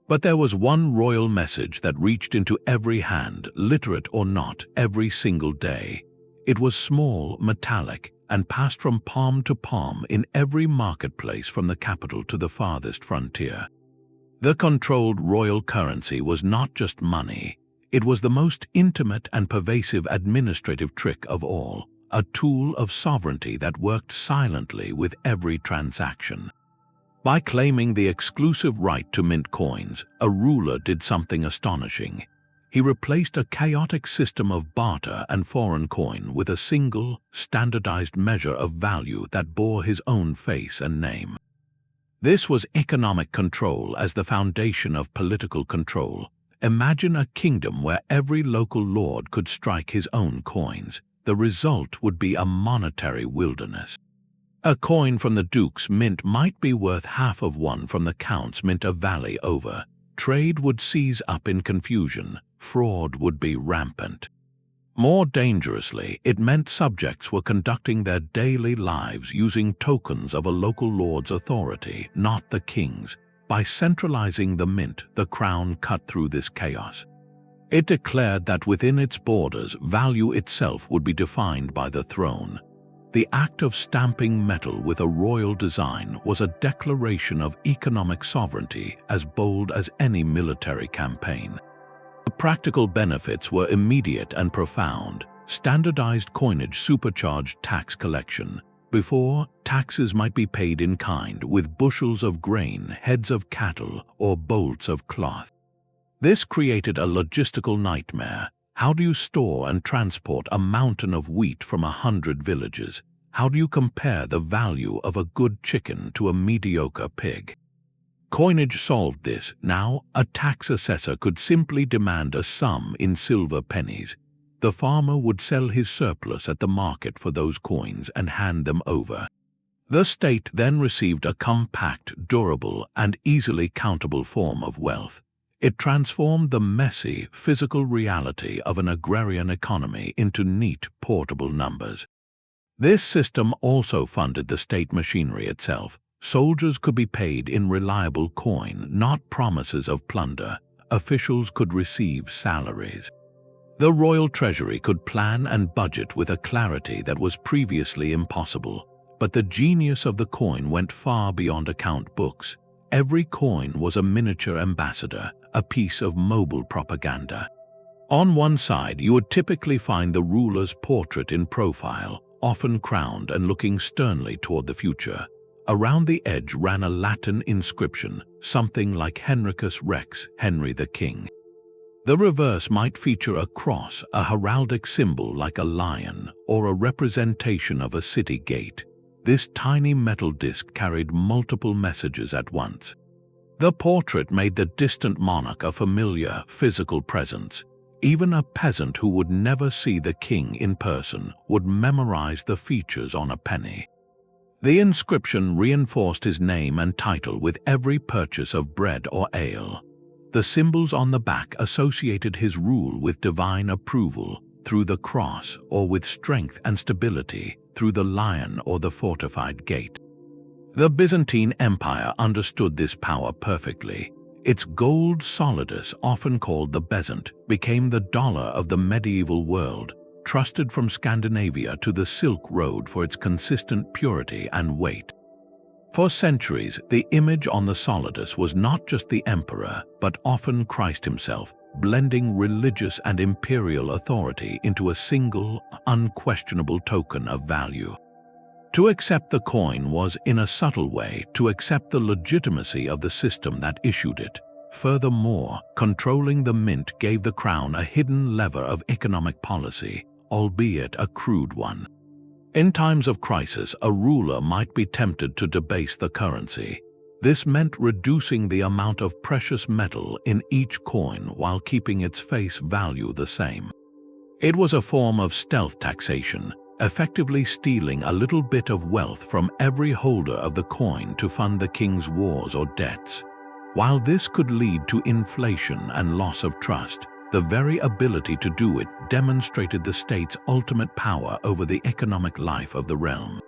Speaker 1: But there was one royal message that reached into every hand, literate or not, every single day. It was small, metallic, and passed from palm to palm in every marketplace from the capital to the farthest frontier. The controlled royal currency was not just money. It was the most intimate and pervasive administrative trick of all, a tool of sovereignty that worked silently with every transaction. By claiming the exclusive right to mint coins, a ruler did something astonishing. He replaced a chaotic system of barter and foreign coin with a single, standardized measure of value that bore his own face and name. This was economic control as the foundation of political control. Imagine a kingdom where every local lord could strike his own coins. The result would be a monetary wilderness. A coin from the duke's mint might be worth half of one from the count's mint a valley over. Trade would seize up in confusion. Fraud would be rampant. More dangerously, it meant subjects were conducting their daily lives using tokens of a local lord's authority, not the king's. By centralizing the mint, the crown cut through this chaos. It declared that within its borders, value itself would be defined by the throne. The act of stamping metal with a royal design was a declaration of economic sovereignty as bold as any military campaign. The practical benefits were immediate and profound. Standardized coinage supercharged tax collection. Before, taxes might be paid in kind with bushels of grain, heads of cattle, or bolts of cloth. This created a logistical nightmare. How do you store and transport a mountain of wheat from 100 villages? How do you compare the value of a good chicken to a mediocre pig? Coinage solved this. Now, a tax assessor could simply demand a sum in silver pennies. The farmer would sell his surplus at the market for those coins and hand them over. The state then received a compact, durable, and easily countable form of wealth. It transformed the messy, physical reality of an agrarian economy into neat, portable numbers. This system also funded the state machinery itself. Soldiers could be paid in reliable coin, not promises of plunder. Officials could receive salaries. The royal treasury could plan and budget with a clarity that was previously impossible. But the genius of the coin went far beyond account books. Every coin was a miniature ambassador, a piece of mobile propaganda. On one side, you would typically find the ruler's portrait in profile, often crowned and looking sternly toward the future. Around the edge ran a Latin inscription, something like Henricus Rex, Henry the King. The reverse might feature a cross, a heraldic symbol like a lion, or a representation of a city gate. This tiny metal disc carried multiple messages at once. The portrait made the distant monarch a familiar, physical presence. Even a peasant who would never see the king in person would memorize the features on a penny. The inscription reinforced his name and title with every purchase of bread or ale. The symbols on the back associated his rule with divine approval through the cross, or with strength and stability through the lion or the fortified gate. The Byzantine Empire understood this power perfectly. Its gold solidus, often called the bezant, became the dollar of the medieval world, trusted from Scandinavia to the Silk Road for its consistent purity and weight. For centuries, the image on the solidus was not just the emperor, but often Christ himself, blending religious and imperial authority into a single, unquestionable token of value. To accept the coin was, in a subtle way, to accept the legitimacy of the system that issued it. Furthermore, controlling the mint gave the crown a hidden lever of economic policy, albeit a crude one. In times of crisis, a ruler might be tempted to debase the currency. This meant reducing the amount of precious metal in each coin while keeping its face value the same. It was a form of stealth taxation, effectively stealing a little bit of wealth from every holder of the coin to fund the king's wars or debts. While this could lead to inflation and loss of trust, the very ability to do it demonstrated the state's ultimate power over the economic life of the realm.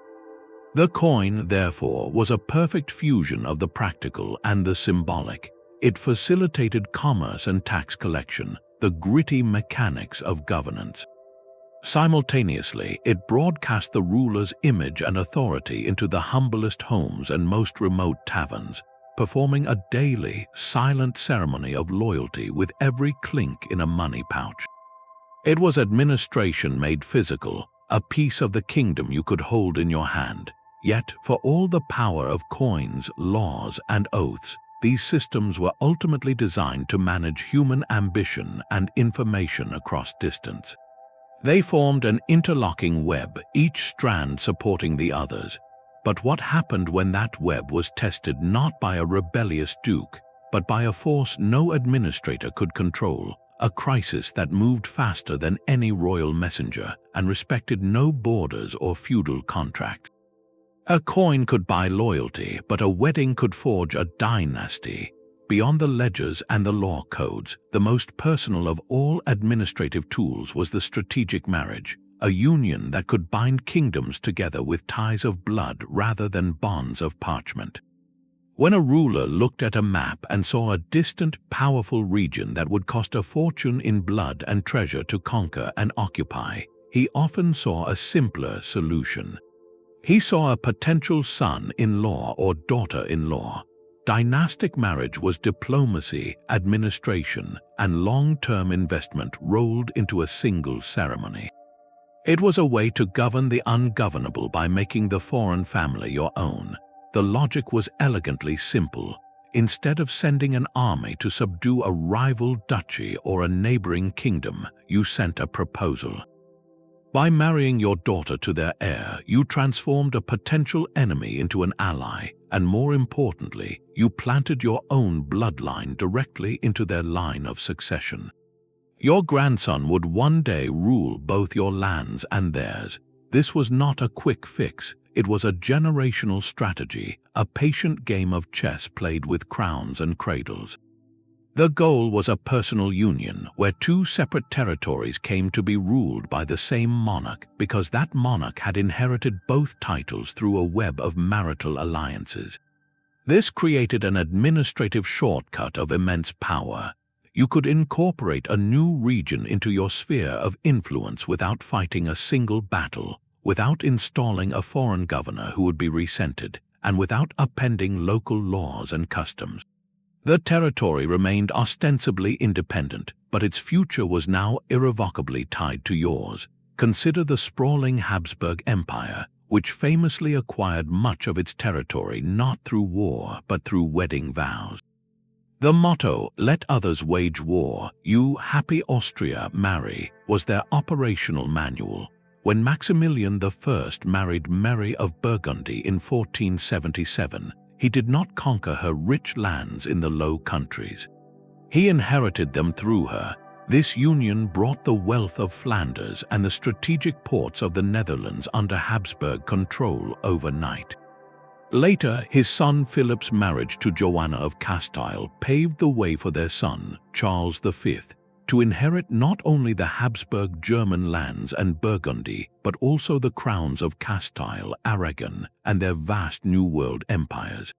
Speaker 1: The coin, therefore, was a perfect fusion of the practical and the symbolic. It facilitated commerce and tax collection, the gritty mechanics of governance. Simultaneously, it broadcast the ruler's image and authority into the humblest homes and most remote taverns, performing a daily, silent ceremony of loyalty with every clink in a money pouch. It was administration made physical, a piece of the kingdom you could hold in your hand. Yet, for all the power of coins, laws, and oaths, these systems were ultimately designed to manage human ambition and information across distance. They formed an interlocking web, each strand supporting the others. But what happened when that web was tested not by a rebellious duke, but by a force no administrator could control, a crisis that moved faster than any royal messenger and respected no borders or feudal contracts? A coin could buy loyalty, but a wedding could forge a dynasty. Beyond the ledgers and the law codes, the most personal of all administrative tools was the strategic marriage, a union that could bind kingdoms together with ties of blood rather than bonds of parchment. When a ruler looked at a map and saw a distant, powerful region that would cost a fortune in blood and treasure to conquer and occupy, he often saw a simpler solution. He saw a potential son-in-law or daughter-in-law. Dynastic marriage was diplomacy, administration, and long-term investment rolled into a single ceremony. It was a way to govern the ungovernable by making the foreign family your own. The logic was elegantly simple. Instead of sending an army to subdue a rival duchy or a neighboring kingdom, you sent a proposal. By marrying your daughter to their heir, you transformed a potential enemy into an ally, and more importantly, you planted your own bloodline directly into their line of succession. Your grandson would one day rule both your lands and theirs. This was not a quick fix. It was a generational strategy, a patient game of chess played with crowns and cradles. The goal was a personal union where two separate territories came to be ruled by the same monarch because that monarch had inherited both titles through a web of marital alliances. This created an administrative shortcut of immense power. You could incorporate a new region into your sphere of influence without fighting a single battle, without installing a foreign governor who would be resented, and without appending local laws and customs. The territory remained ostensibly independent, but its future was now irrevocably tied to yours. Consider the sprawling Habsburg Empire, which famously acquired much of its territory not through war but through wedding vows. The motto, "Let others wage war, you happy Austria marry," was their operational manual. When Maximilian I married Mary of Burgundy in 1477, he did not conquer her rich lands in the Low Countries. He inherited them through her. This union brought the wealth of Flanders and the strategic ports of the Netherlands under Habsburg control overnight. Later, his son Philip's marriage to Joanna of Castile paved the way for their son, Charles V, to inherit not only the Habsburg German lands and Burgundy, but also the crowns of Castile, Aragon, and their vast New World empires.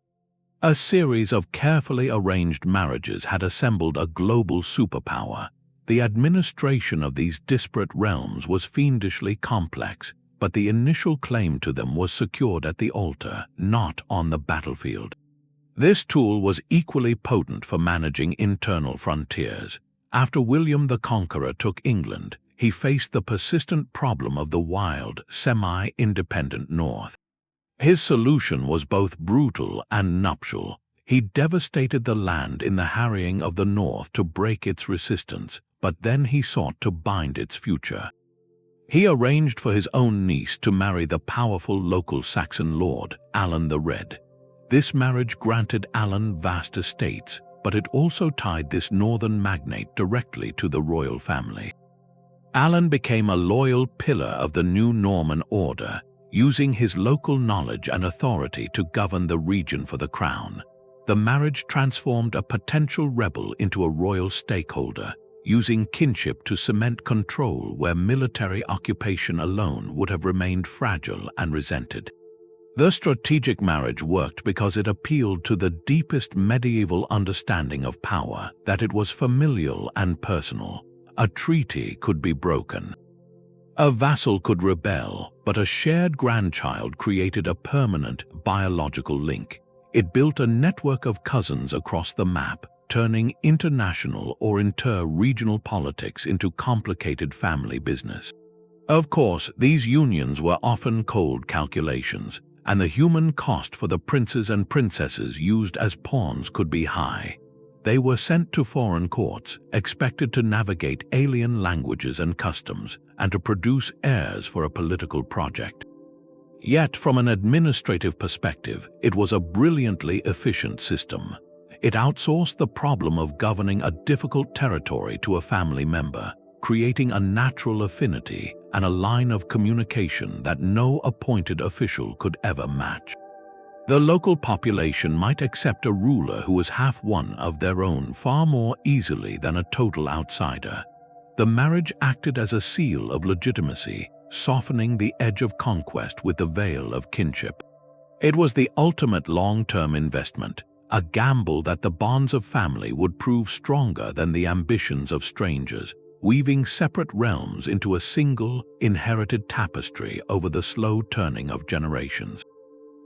Speaker 1: A series of carefully arranged marriages had assembled a global superpower. The administration of these disparate realms was fiendishly complex, but the initial claim to them was secured at the altar, not on the battlefield. This tool was equally potent for managing internal frontiers. After William the Conqueror took England, he faced the persistent problem of the wild, semi-independent North. His solution was both brutal and nuptial. He devastated the land in the harrying of the North to break its resistance, but then he sought to bind its future. He arranged for his own niece to marry the powerful local Saxon lord, Alan the Red. This marriage granted Alan vast estates, but it also tied this northern magnate directly to the royal family. Alan became a loyal pillar of the new Norman order, using his local knowledge and authority to govern the region for the crown. The marriage transformed a potential rebel into a royal stakeholder, using kinship to cement control where military occupation alone would have remained fragile and resented. The strategic marriage worked because it appealed to the deepest medieval understanding of power, that it was familial and personal. A treaty could be broken. A vassal could rebel, but a shared grandchild created a permanent biological link. It built a network of cousins across the map, turning international or inter-regional politics into complicated family business. Of course, these unions were often cold calculations, and the human cost for the princes and princesses used as pawns could be high. They were sent to foreign courts, expected to navigate alien languages and customs, and to produce heirs for a political project. Yet, from an administrative perspective, it was a brilliantly efficient system. It outsourced the problem of governing a difficult territory to a family member, creating a natural affinity and a line of communication that no appointed official could ever match. The local population might accept a ruler who was half one of their own far more easily than a total outsider. The marriage acted as a seal of legitimacy, softening the edge of conquest with the veil of kinship. It was the ultimate long-term investment, a gamble that the bonds of family would prove stronger than the ambitions of strangers, weaving separate realms into a single, inherited tapestry over the slow turning of generations.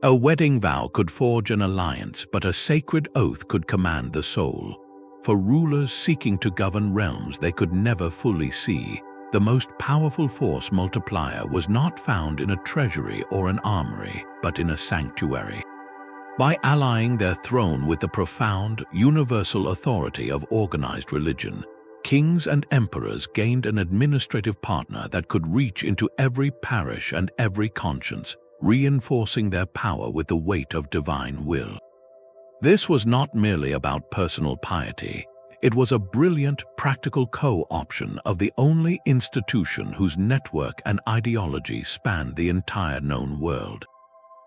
Speaker 1: A wedding vow could forge an alliance, but a sacred oath could command the soul. For rulers seeking to govern realms they could never fully see, the most powerful force multiplier was not found in a treasury or an armory, but in a sanctuary. By allying their throne with the profound, universal authority of organized religion, kings and emperors gained an administrative partner that could reach into every parish and every conscience, reinforcing their power with the weight of divine will. This was not merely about personal piety. It was a brilliant, practical co-option of the only institution whose network and ideology spanned the entire known world.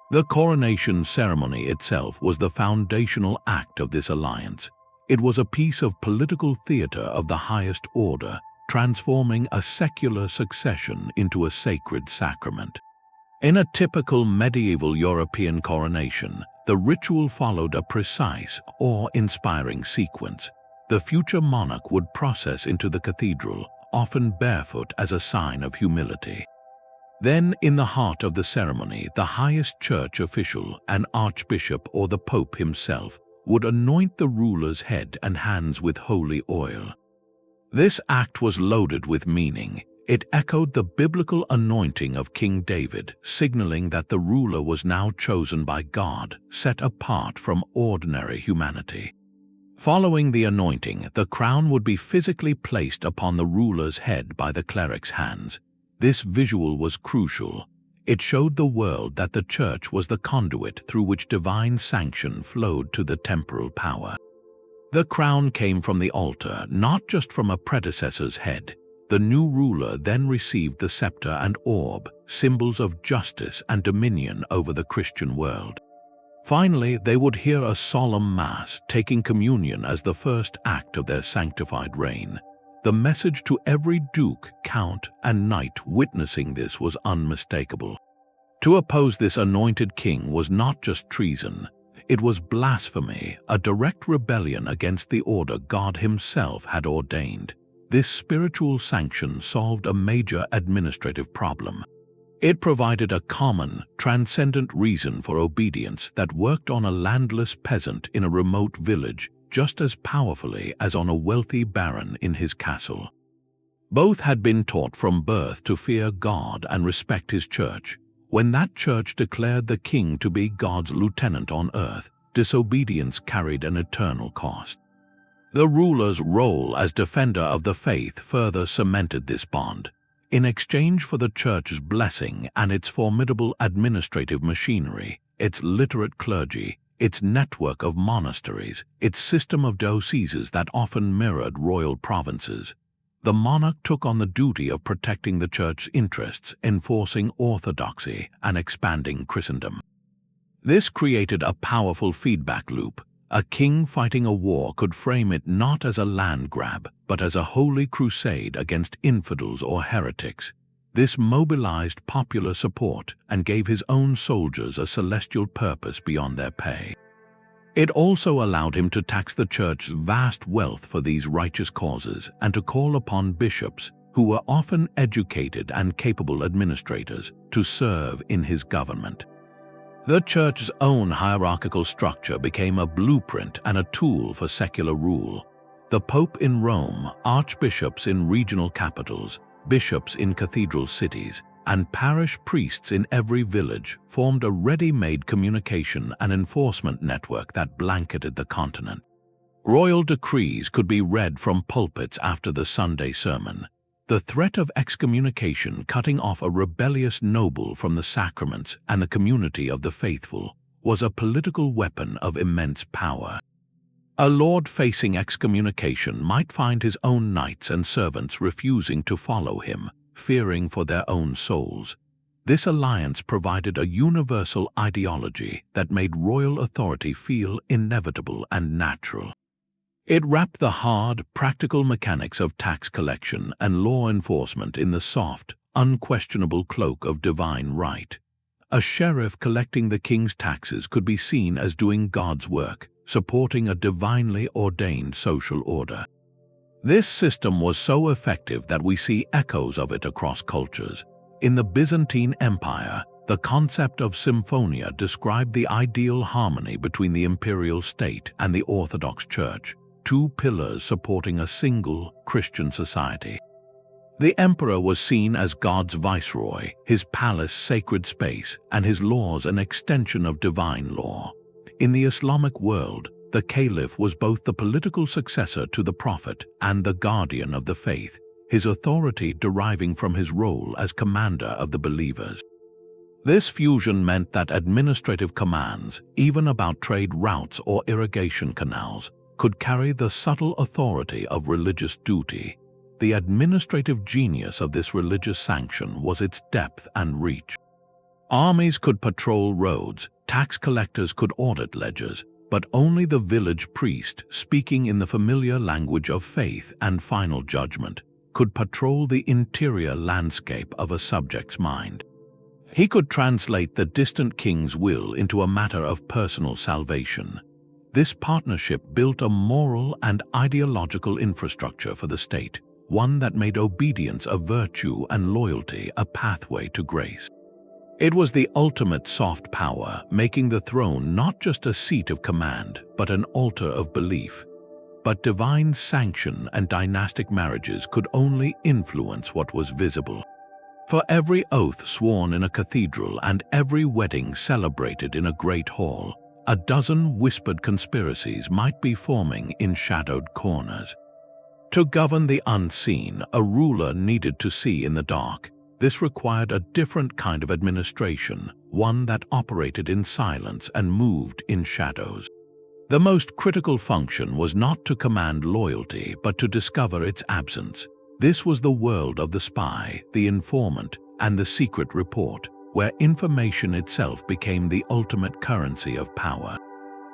Speaker 1: The coronation ceremony itself was the foundational act of this alliance. It was a piece of political theater of the highest order, transforming a secular succession into a sacred sacrament. In a typical medieval European coronation, the ritual followed a precise, awe-inspiring sequence. The future monarch would process into the cathedral, often barefoot as a sign of humility. Then, in the heart of the ceremony, the highest church official, an archbishop or the pope himself, would anoint the ruler's head and hands with holy oil. This act was loaded with meaning. It echoed the biblical anointing of King David, signaling that the ruler was now chosen by God, set apart from ordinary humanity. Following the anointing, the crown would be physically placed upon the ruler's head by the cleric's hands. This visual was crucial. It showed the world that the church was the conduit through which divine sanction flowed to the temporal power. The crown came from the altar, not just from a predecessor's head. The new ruler then received the scepter and orb, symbols of justice and dominion over the Christian world. Finally, they would hear a solemn mass, taking communion as the first act of their sanctified reign. The message to every duke, count, and knight witnessing this was unmistakable. To oppose this anointed king was not just treason. It was blasphemy, a direct rebellion against the order God himself had ordained. This spiritual sanction solved a major administrative problem. It provided a common, transcendent reason for obedience that worked on a landless peasant in a remote village just as powerfully as on a wealthy baron in his castle. Both had been taught from birth to fear God and respect his church. When that church declared the king to be God's lieutenant on earth, disobedience carried an eternal cost. The ruler's role as defender of the faith further cemented this bond. In exchange for the church's blessing and its formidable administrative machinery, its literate clergy, its network of monasteries, its system of dioceses that often mirrored royal provinces, the monarch took on the duty of protecting the church's interests, enforcing orthodoxy, and expanding Christendom. This created a powerful feedback loop. A king fighting a war could frame it not as a land grab, but as a holy crusade against infidels or heretics. This mobilized popular support and gave his own soldiers a celestial purpose beyond their pay. It also allowed him to tax the church's vast wealth for these righteous causes and to call upon bishops, who were often educated and capable administrators, to serve in his government. The church's own hierarchical structure became a blueprint and a tool for secular rule. The Pope in Rome, archbishops in regional capitals, bishops in cathedral cities, and parish priests in every village formed a ready-made communication and enforcement network that blanketed the continent. Royal decrees could be read from pulpits after the Sunday sermon. The threat of excommunication, cutting off a rebellious noble from the sacraments and the community of the faithful, was a political weapon of immense power. A lord facing excommunication might find his own knights and servants refusing to follow him, fearing for their own souls. This alliance provided a universal ideology that made royal authority feel inevitable and natural. It wrapped the hard, practical mechanics of tax collection and law enforcement in the soft, unquestionable cloak of divine right. A sheriff collecting the king's taxes could be seen as doing God's work, supporting a divinely ordained social order. This system was so effective that we see echoes of it across cultures. In the Byzantine Empire, the concept of symphonia described the ideal harmony between the imperial state and the Orthodox Church, two pillars supporting a single Christian society. The emperor was seen as God's viceroy, his palace sacred space, and his laws an extension of divine law. In the Islamic world, the caliph was both the political successor to the prophet and the guardian of the faith, his authority deriving from his role as commander of the believers. This fusion meant that administrative commands, even about trade routes or irrigation canals, could carry the subtle authority of religious duty. The administrative genius of this religious sanction was its depth and reach. Armies could patrol roads, tax collectors could audit ledgers, but only the village priest, speaking in the familiar language of faith and final judgment, could patrol the interior landscape of a subject's mind. He could translate the distant king's will into a matter of personal salvation. This partnership built a moral and ideological infrastructure for the state, one that made obedience a virtue and loyalty a pathway to grace. It was the ultimate soft power, making the throne not just a seat of command, but an altar of belief. But divine sanction and dynastic marriages could only influence what was visible. For every oath sworn in a cathedral and every wedding celebrated in a great hall, a dozen whispered conspiracies might be forming in shadowed corners. To govern the unseen, a ruler needed to see in the dark. This required a different kind of administration, one that operated in silence and moved in shadows. The most critical function was not to command loyalty, but to discover its absence. This was the world of the spy, the informant, and the secret report, where information itself became the ultimate currency of power.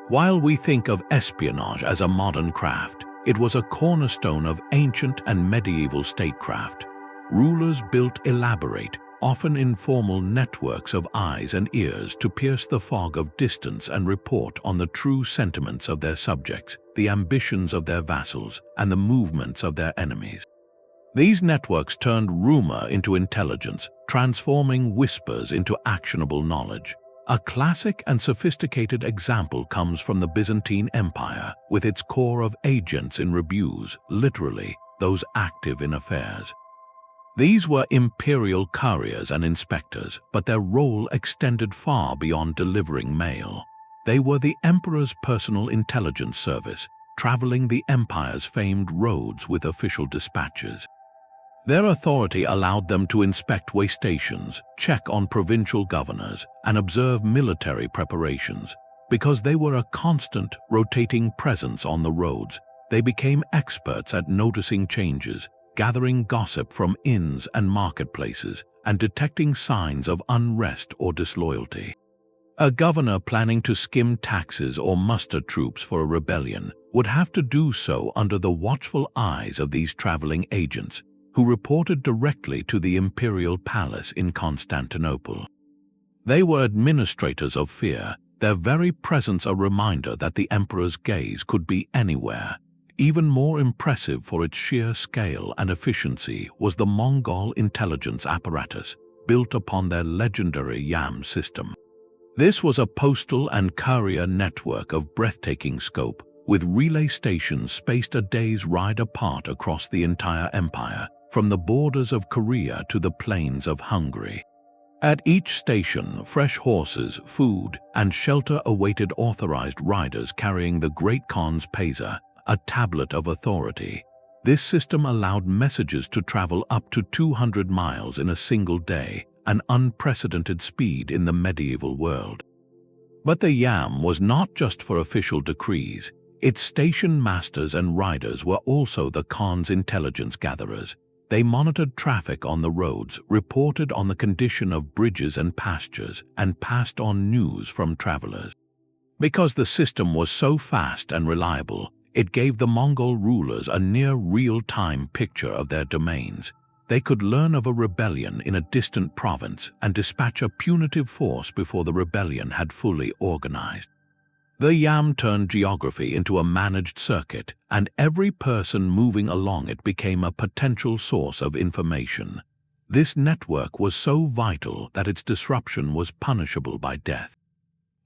Speaker 1: While we think of espionage as a modern craft, it was a cornerstone of ancient and medieval statecraft. Rulers built elaborate, often informal networks of eyes and ears to pierce the fog of distance and report on the true sentiments of their subjects, the ambitions of their vassals, and the movements of their enemies. These networks turned rumor into intelligence, transforming whispers into actionable knowledge. A classic and sophisticated example comes from the Byzantine Empire, with its core of agents in rebus, literally, those active in affairs. These were imperial couriers and inspectors, but their role extended far beyond delivering mail. They were the emperor's personal intelligence service, traveling the empire's famed roads with official dispatches. Their authority allowed them to inspect way stations, check on provincial governors, and observe military preparations. Because they were a constant, rotating presence on the roads, they became experts at noticing changes, gathering gossip from inns and marketplaces, and detecting signs of unrest or disloyalty. A governor planning to skim taxes or muster troops for a rebellion would have to do so under the watchful eyes of these traveling agents, who reported directly to the imperial palace in Constantinople. They were administrators of fear, their very presence a reminder that the emperor's gaze could be anywhere. Even more impressive for its sheer scale and efficiency was the Mongol intelligence apparatus, built upon their legendary YAM system. This was a postal and courier network of breathtaking scope, with relay stations spaced a day's ride apart across the entire empire, from the borders of Korea to the plains of Hungary. At each station, fresh horses, food, and shelter awaited authorized riders carrying the Great Khan's paisa, a tablet of authority. This system allowed messages to travel up to 200 miles in a single day, an unprecedented speed in the medieval world. But the YAM was not just for official decrees. Its station masters and riders were also the Khan's intelligence gatherers. They monitored traffic on the roads, reported on the condition of bridges and pastures, and passed on news from travelers. Because the system was so fast and reliable, it gave the Mongol rulers a near real-time picture of their domains. They could learn of a rebellion in a distant province and dispatch a punitive force before the rebellion had fully organized. The YAM turned geography into a managed circuit, and every person moving along it became a potential source of information. This network was so vital that its disruption was punishable by death.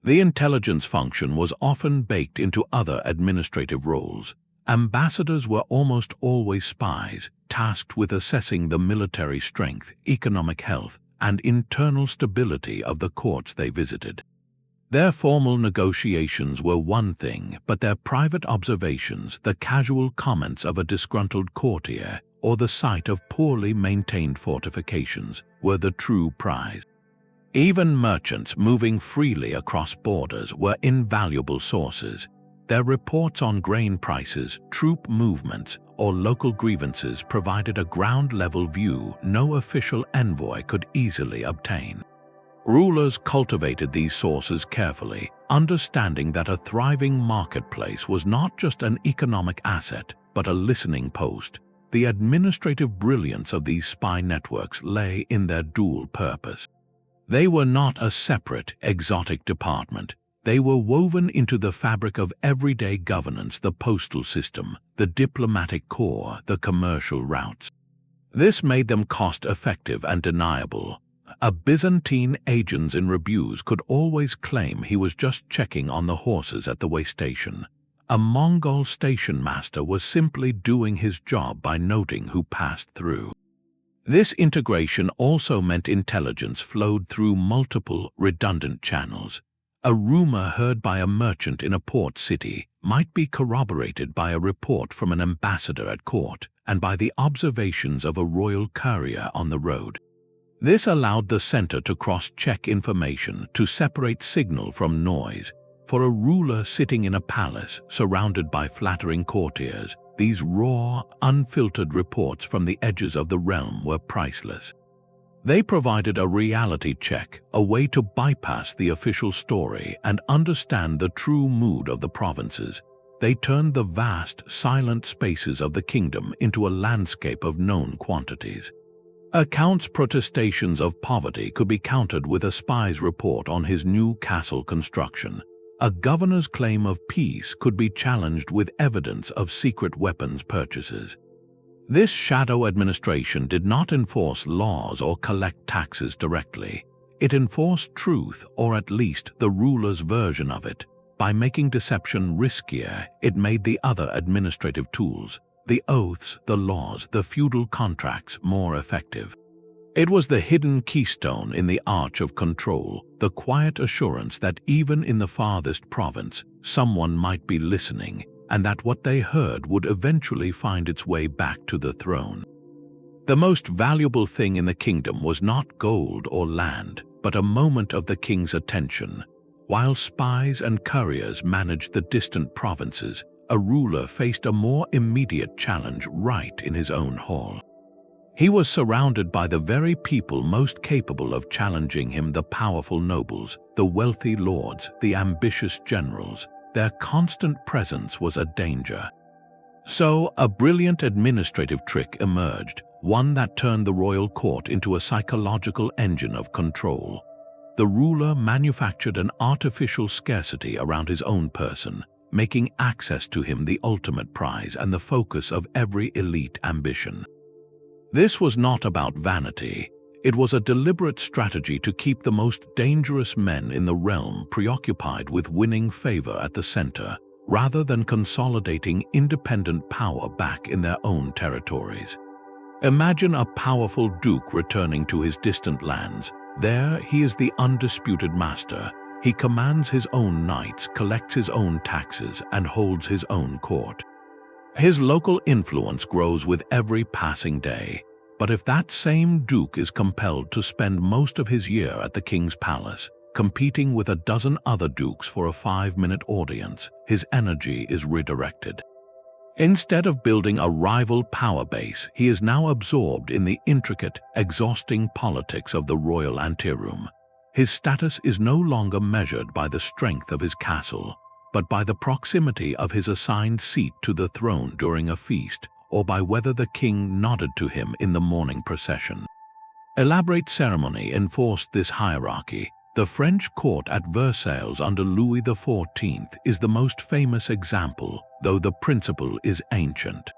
Speaker 1: The intelligence function was often baked into other administrative roles. Ambassadors were almost always spies, tasked with assessing the military strength, economic health, and internal stability of the courts they visited. Their formal negotiations were one thing, but their private observations, the casual comments of a disgruntled courtier, or the sight of poorly maintained fortifications, were the true prize. Even merchants moving freely across borders were invaluable sources. Their reports on grain prices, troop movements, or local grievances provided a ground-level view no official envoy could easily obtain. Rulers cultivated these sources carefully, understanding that a thriving marketplace was not just an economic asset, but a listening post. The administrative brilliance of these spy networks lay in their dual purpose. They were not a separate, exotic department. They were woven into the fabric of everyday governance: the postal system, the diplomatic corps, the commercial routes. This made them cost-effective and deniable. A Byzantine agent in rebus could always claim he was just checking on the horses at the way station. A Mongol station master was simply doing his job by noting who passed through. This integration also meant intelligence flowed through multiple, redundant channels. A rumor heard by a merchant in a port city might be corroborated by a report from an ambassador at court and by the observations of a royal courier on the road. This allowed the center to cross-check information, to separate signal from noise. For a ruler sitting in a palace surrounded by flattering courtiers, these raw, unfiltered reports from the edges of the realm were priceless. They provided a reality check, a way to bypass the official story and understand the true mood of the provinces. They turned the vast, silent spaces of the kingdom into a landscape of known quantities. A count's protestations of poverty could be countered with a spy's report on his new castle construction. A governor's claim of peace could be challenged with evidence of secret weapons purchases. This shadow administration did not enforce laws or collect taxes directly. It enforced truth, or at least the ruler's version of it. By making deception riskier, it made the other administrative tools, the oaths, the laws, the feudal contracts, more effective. It was the hidden keystone in the arch of control, the quiet assurance that even in the farthest province, someone might be listening, and that what they heard would eventually find its way back to the throne. The most valuable thing in the kingdom was not gold or land, but a moment of the king's attention. While spies and couriers managed the distant provinces, a ruler faced a more immediate challenge right in his own hall. He was surrounded by the very people most capable of challenging him: the powerful nobles, the wealthy lords, the ambitious generals. Their constant presence was a danger. So, a brilliant administrative trick emerged, one that turned the royal court into a psychological engine of control. The ruler manufactured an artificial scarcity around his own person, making access to him the ultimate prize and the focus of every elite ambition. This was not about vanity. It was a deliberate strategy to keep the most dangerous men in the realm preoccupied with winning favor at the center, rather than consolidating independent power back in their own territories. Imagine a powerful duke returning to his distant lands. There, he is the undisputed master. He commands his own knights, collects his own taxes, and holds his own court. His local influence grows with every passing day. But if that same duke is compelled to spend most of his year at the king's palace, competing with a dozen other dukes for a 5-minute audience, his energy is redirected. Instead of building a rival power base, he is now absorbed in the intricate, exhausting politics of the royal anteroom. His status is no longer measured by the strength of his castle, but by the proximity of his assigned seat to the throne during a feast, or by whether the king nodded to him in the morning procession. Elaborate ceremony enforced this hierarchy. The French court at Versailles under Louis XIV is the most famous example, though the principle is ancient.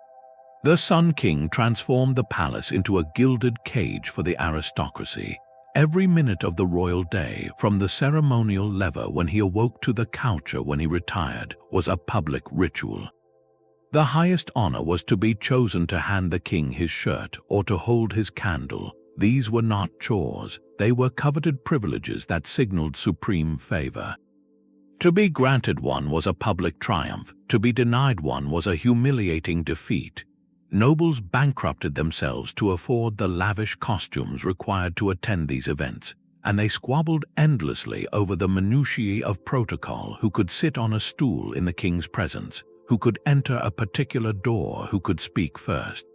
Speaker 1: The Sun King transformed the palace into a gilded cage for the aristocracy. Every minute of the royal day, from the ceremonial lever when he awoke to the coucher when he retired, was a public ritual. The highest honor was to be chosen to hand the king his shirt or to hold his candle. These were not chores, they were coveted privileges that signaled supreme favor. To be granted one was a public triumph, to be denied one was a humiliating defeat. Nobles bankrupted themselves to afford the lavish costumes required to attend these events, and they squabbled endlessly over the minutiae of protocol: who could sit on a stool in the king's presence, who could enter a particular door, who could speak first.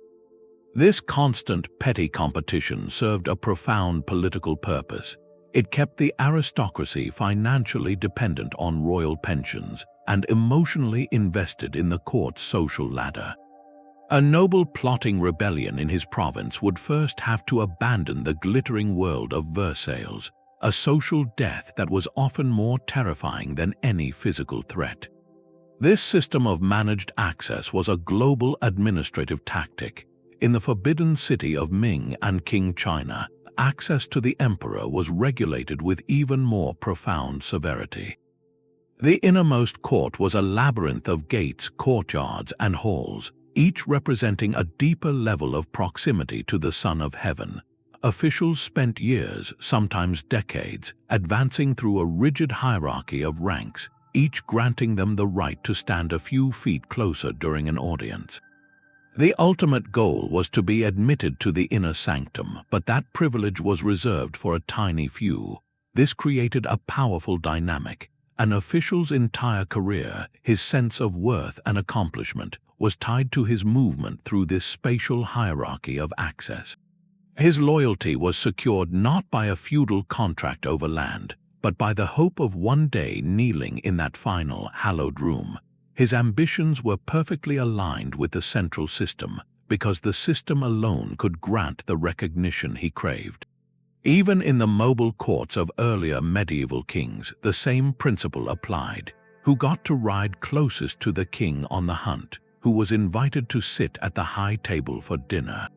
Speaker 1: This constant petty competition served a profound political purpose. It kept the aristocracy financially dependent on royal pensions and emotionally invested in the court's social ladder. A noble plotting rebellion in his province would first have to abandon the glittering world of Versailles, a social death that was often more terrifying than any physical threat. This system of managed access was a global administrative tactic. In the forbidden city of Ming and Qing China, access to the emperor was regulated with even more profound severity. The innermost court was a labyrinth of gates, courtyards, and halls, each representing a deeper level of proximity to the Son of Heaven. Officials spent years, sometimes decades, advancing through a rigid hierarchy of ranks, each granting them the right to stand a few feet closer during an audience. The ultimate goal was to be admitted to the inner sanctum, but that privilege was reserved for a tiny few. This created a powerful dynamic. An official's entire career, his sense of worth and accomplishment, was tied to his movement through this spatial hierarchy of access. His loyalty was secured not by a feudal contract over land, but by the hope of one day kneeling in that final, hallowed room. His ambitions were perfectly aligned with the central system, because the system alone could grant the recognition he craved. Even in the mobile courts of earlier medieval kings, the same principle applied. Who got to ride closest to the king on the hunt? who was invited to sit at the high table for dinner.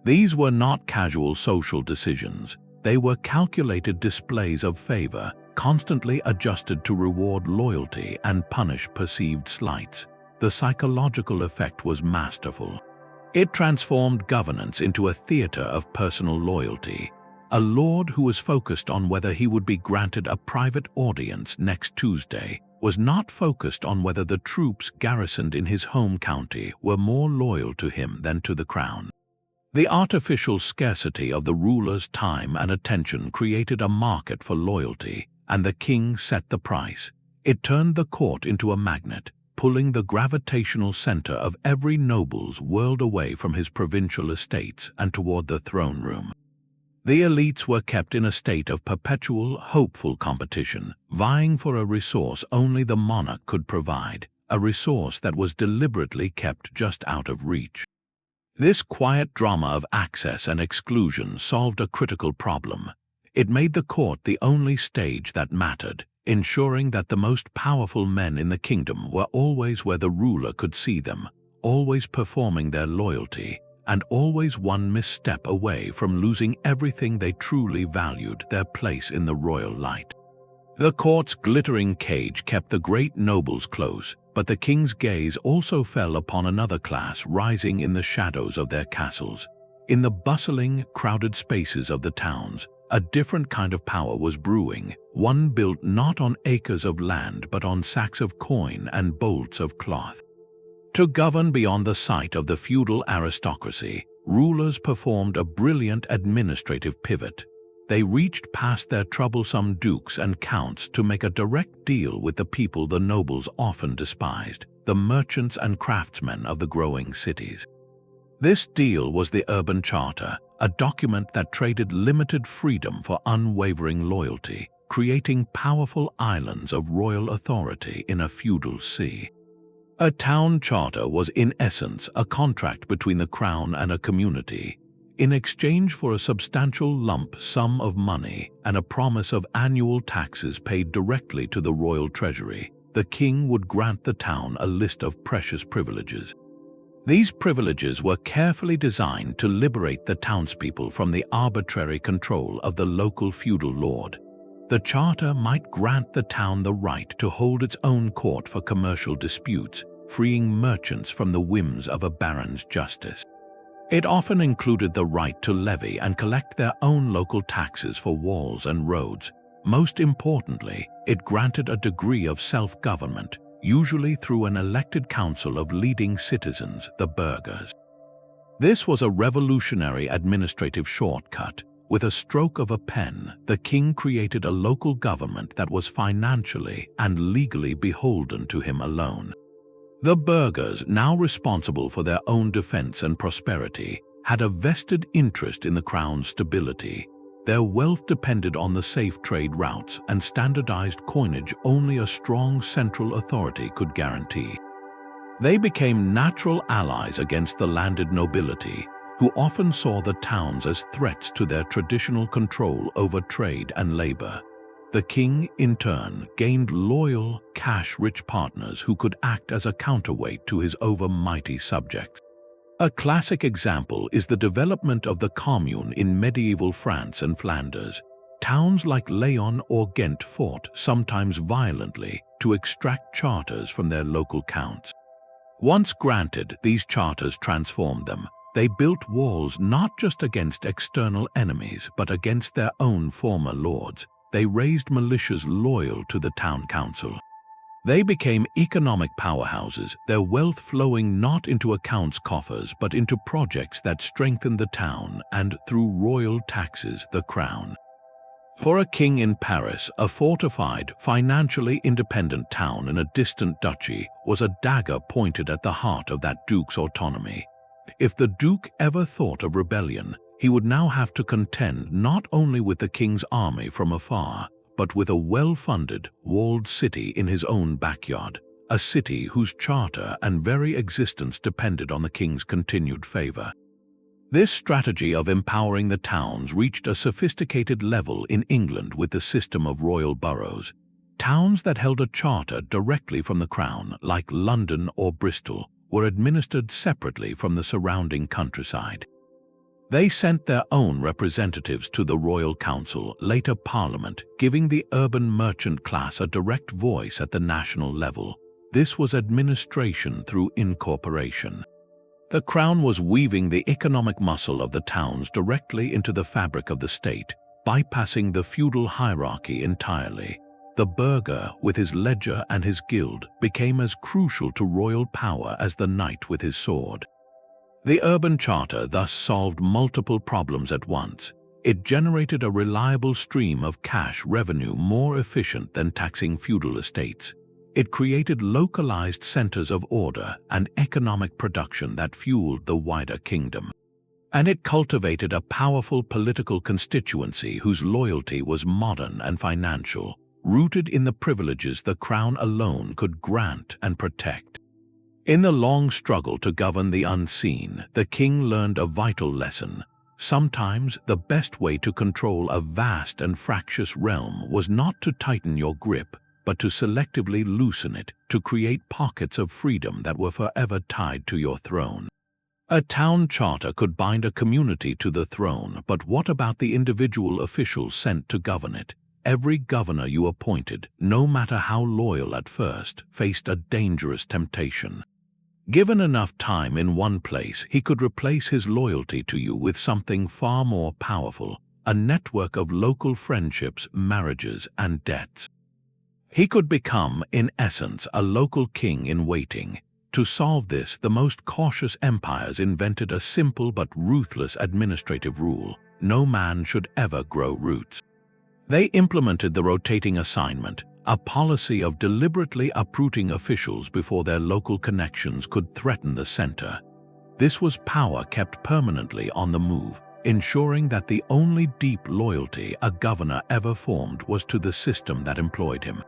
Speaker 1: These were not casual social decisions. They were calculated displays of favor, constantly adjusted to reward loyalty and punish perceived slights. The psychological effect was masterful. It transformed governance into a theater of personal loyalty. A lord who was focused on whether he would be granted a private audience next Tuesday was not focused on whether the troops garrisoned in his home county were more loyal to him than to the crown. The artificial scarcity of the ruler's time and attention created a market for loyalty, and the king set the price. It turned the court into a magnet, pulling the gravitational center of every noble's world away from his provincial estates and toward the throne room. The elites were kept in a state of perpetual, hopeful competition, vying for a resource only the monarch could provide, a resource that was deliberately kept just out of reach. This quiet drama of access and exclusion solved a critical problem. It made the court the only stage that mattered, ensuring that the most powerful men in the kingdom were always where the ruler could see them, always performing their loyalty, and always one misstep away from losing everything they truly valued, their place in the royal light. The court's glittering cage kept the great nobles close, but the king's gaze also fell upon another class rising in the shadows of their castles. In the bustling, crowded spaces of the towns, a different kind of power was brewing, one built not on acres of land but on sacks of coin and bolts of cloth. To govern beyond the sight of the feudal aristocracy, rulers performed a brilliant administrative pivot. They reached past their troublesome dukes and counts to make a direct deal with the people the nobles often despised, the merchants and craftsmen of the growing cities. This deal was the Urban Charter, a document that traded limited freedom for unwavering loyalty, creating powerful islands of royal authority in a feudal sea. A town charter was in essence a contract between the crown and a community. In exchange for a substantial lump sum of money and a promise of annual taxes paid directly to the royal treasury, the king would grant the town a list of precious privileges. These privileges were carefully designed to liberate the townspeople from the arbitrary control of the local feudal lord. The charter might grant the town the right to hold its own court for commercial disputes, freeing merchants from the whims of a baron's justice. It often included the right to levy and collect their own local taxes for walls and roads. Most importantly, it granted a degree of self-government, usually through an elected council of leading citizens, the burghers. This was a revolutionary administrative shortcut. With a stroke of a pen, the king created a local government that was financially and legally beholden to him alone. The burghers, now responsible for their own defense and prosperity, had a vested interest in the crown's stability. Their wealth depended on the safe trade routes and standardized coinage only a strong central authority could guarantee. They became natural allies against the landed nobility, who often saw the towns as threats to their traditional control over trade and labor. The king, in turn, gained loyal, cash-rich partners who could act as a counterweight to his over-mighty subjects. A classic example is the development of the commune in medieval France and Flanders. Towns like Lyon or Ghent fought, sometimes violently, to extract charters from their local counts. Once granted, these charters transformed them. They built walls not just against external enemies, but against their own former lords. They raised militias loyal to the town council. They became economic powerhouses, their wealth flowing not into a count's coffers but into projects that strengthened the town and, through royal taxes, the crown. For a king in Paris, a fortified, financially independent town in a distant duchy was a dagger pointed at the heart of that duke's autonomy. If the duke ever thought of rebellion, he would now have to contend not only with the king's army from afar, but with a well-funded, walled city in his own backyard, a city whose charter and very existence depended on the king's continued favor. This strategy of empowering the towns reached a sophisticated level in England with the system of royal boroughs. Towns that held a charter directly from the crown, like London or Bristol, were administered separately from the surrounding countryside. They sent their own representatives to the royal council, later parliament, giving the urban merchant class a direct voice at the national level. This was administration through incorporation. The crown was weaving the economic muscle of the towns directly into the fabric of the state, bypassing the feudal hierarchy entirely. The burgher, with his ledger and his guild, became as crucial to royal power as the knight with his sword. The urban charter thus solved multiple problems at once. It generated a reliable stream of cash revenue more efficient than taxing feudal estates. It created localized centers of order and economic production that fueled the wider kingdom. And it cultivated a powerful political constituency whose loyalty was modern and financial, rooted in the privileges the crown alone could grant and protect. In the long struggle to govern the unseen, the king learned a vital lesson. Sometimes the best way to control a vast and fractious realm was not to tighten your grip, but to selectively loosen it, to create pockets of freedom that were forever tied to your throne. A town charter could bind a community to the throne, but what about the individual officials sent to govern it? Every governor you appointed, no matter how loyal at first, faced a dangerous temptation. Given enough time in one place, he could replace his loyalty to you with something far more powerful, a network of local friendships, marriages, and debts. He could become, in essence, a local king in waiting. To solve this, the most cautious empires invented a simple but ruthless administrative rule: no man should ever grow roots. They implemented the rotating assignment, a policy of deliberately uprooting officials before their local connections could threaten the center. This was power kept permanently on the move, ensuring that the only deep loyalty a governor ever formed was to the system that employed him.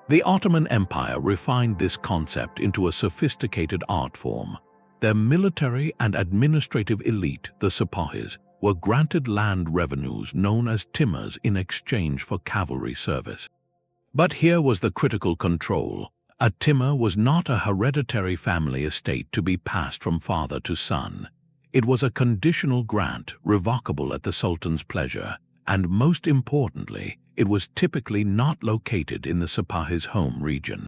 Speaker 1: The Ottoman Empire refined this concept into a sophisticated art form. Their military and administrative elite, the Sepahis, were granted land revenues known as timurs in exchange for cavalry service. But here was the critical control. A timur was not a hereditary family estate to be passed from father to son. It was a conditional grant, revocable at the sultan's pleasure, and most importantly, it was typically not located in the Sepahis' home region.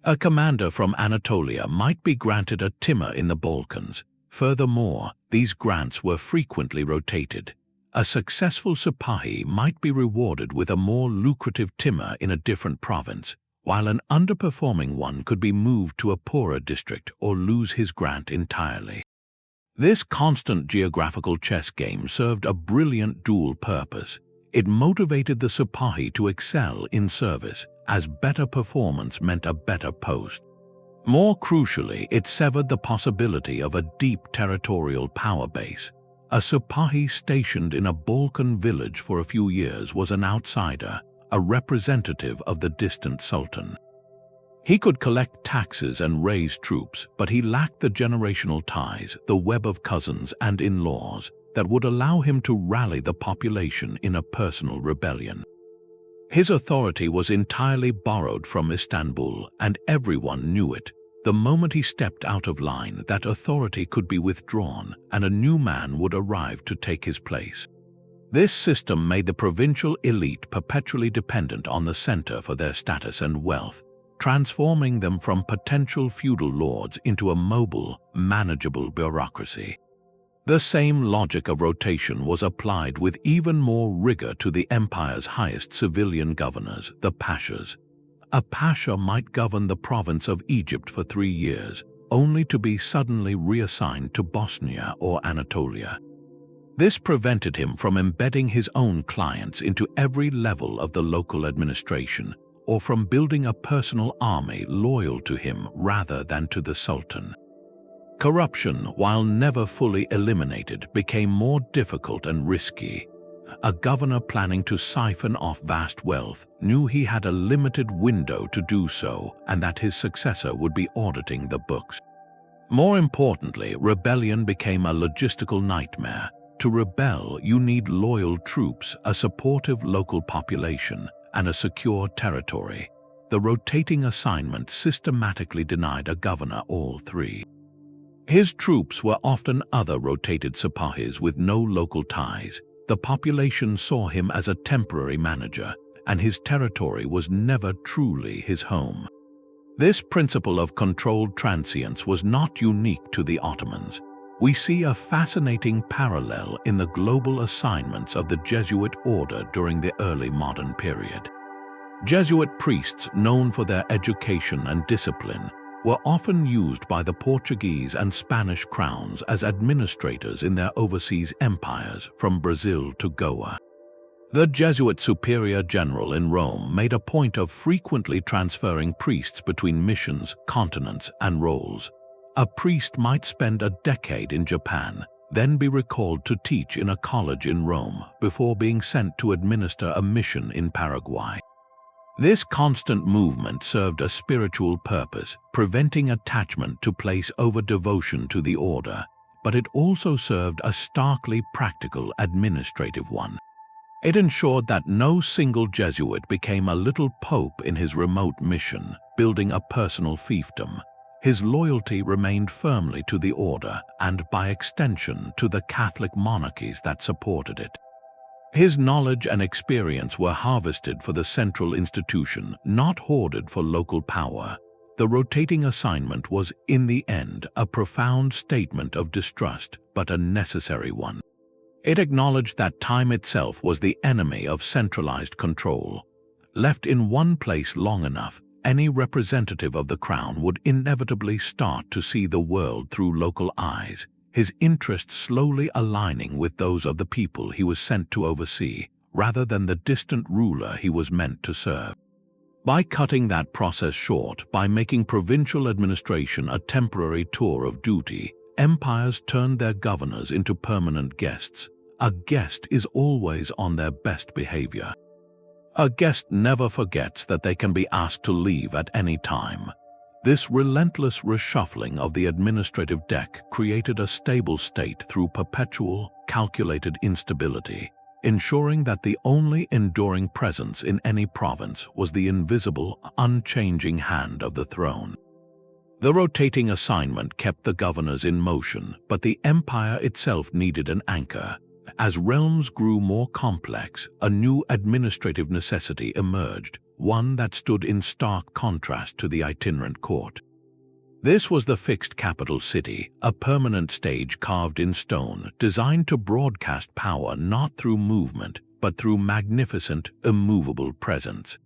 Speaker 1: A commander from Anatolia might be granted a timur in the Balkans. Furthermore, these grants were frequently rotated. A successful Sepahi might be rewarded with a more lucrative timur in a different province, while an underperforming one could be moved to a poorer district or lose his grant entirely. This constant geographical chess game served a brilliant dual purpose. It motivated the Sepahi to excel in service, as better performance meant a better post. More crucially, it severed the possibility of a deep territorial power base. A Sepahi stationed in a Balkan village for a few years was an outsider, a representative of the distant sultan. He could collect taxes and raise troops, but he lacked the generational ties, the web of cousins and in-laws, that would allow him to rally the population in a personal rebellion. His authority was entirely borrowed from Istanbul, and everyone knew it. The moment he stepped out of line, that authority could be withdrawn, and a new man would arrive to take his place. This system made the provincial elite perpetually dependent on the center for their status and wealth, transforming them from potential feudal lords into a mobile, manageable bureaucracy. The same logic of rotation was applied with even more rigor to the empire's highest civilian governors, the pashas. A pasha might govern the province of Egypt for 3 years, only to be suddenly reassigned to Bosnia or Anatolia. This prevented him from embedding his own clients into every level of the local administration, or from building a personal army loyal to him rather than to the sultan. Corruption, while never fully eliminated, became more difficult and risky. A governor planning to siphon off vast wealth knew he had a limited window to do so, and that his successor would be auditing the books. More importantly, rebellion became a logistical nightmare. To rebel, you need loyal troops, a supportive local population, and a secure territory. The rotating assignment systematically denied a governor all three. His troops were often other rotated sipahis with no local ties. The population saw him as a temporary manager, and his territory was never truly his home. This principle of controlled transience was not unique to the Ottomans. We see a fascinating parallel in the global assignments of the Jesuit order during the early modern period. Jesuit priests, known for their education and discipline, were often used by the Portuguese and Spanish crowns as administrators in their overseas empires from Brazil to Goa. The Jesuit superior general in Rome made a point of frequently transferring priests between missions, continents, and roles. A priest might spend a decade in Japan, then be recalled to teach in a college in Rome before being sent to administer a mission in Paraguay. This constant movement served a spiritual purpose, preventing attachment to place over devotion to the order, but it also served a starkly practical administrative one. It ensured that no single Jesuit became a little pope in his remote mission, building a personal fiefdom. His loyalty remained firmly to the order and, by extension, to the Catholic monarchies that supported it. His knowledge and experience were harvested for the central institution, not hoarded for local power. The rotating assignment was, in the end, a profound statement of distrust, but a necessary one. It acknowledged that time itself was the enemy of centralized control. Left in one place long enough, any representative of the crown would inevitably start to see the world through local eyes, his interests slowly aligning with those of the people he was sent to oversee, rather than the distant ruler he was meant to serve. By cutting that process short, by making provincial administration a temporary tour of duty, empires turned their governors into permanent guests. A guest is always on their best behavior. A guest never forgets that they can be asked to leave at any time. This relentless reshuffling of the administrative deck created a stable state through perpetual, calculated instability, ensuring that the only enduring presence in any province was the invisible, unchanging hand of the throne. The rotating assignment kept the governors in motion, but the empire itself needed an anchor. As realms grew more complex, a new administrative necessity emerged, one that stood in stark contrast to the Itinerant Court. This was the fixed capital city, a permanent stage carved in stone, designed to broadcast power not through movement, but through magnificent, immovable presence.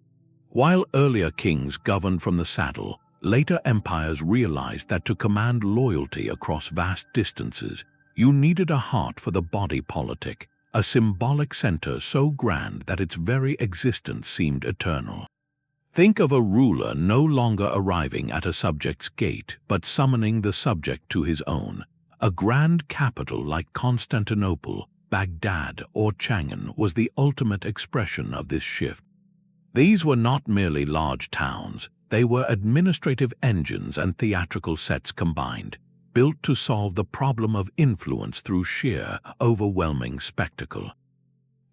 Speaker 1: While earlier kings governed from the saddle, later empires realized that to command loyalty across vast distances, you needed a heart for the body politic, a symbolic center so grand that its very existence seemed eternal. Think of a ruler no longer arriving at a subject's gate, but summoning the subject to his own. A grand capital like Constantinople, Baghdad, or Chang'an was the ultimate expression of this shift. These were not merely large towns, they were administrative engines and theatrical sets combined, built to solve the problem of influence through sheer, overwhelming spectacle.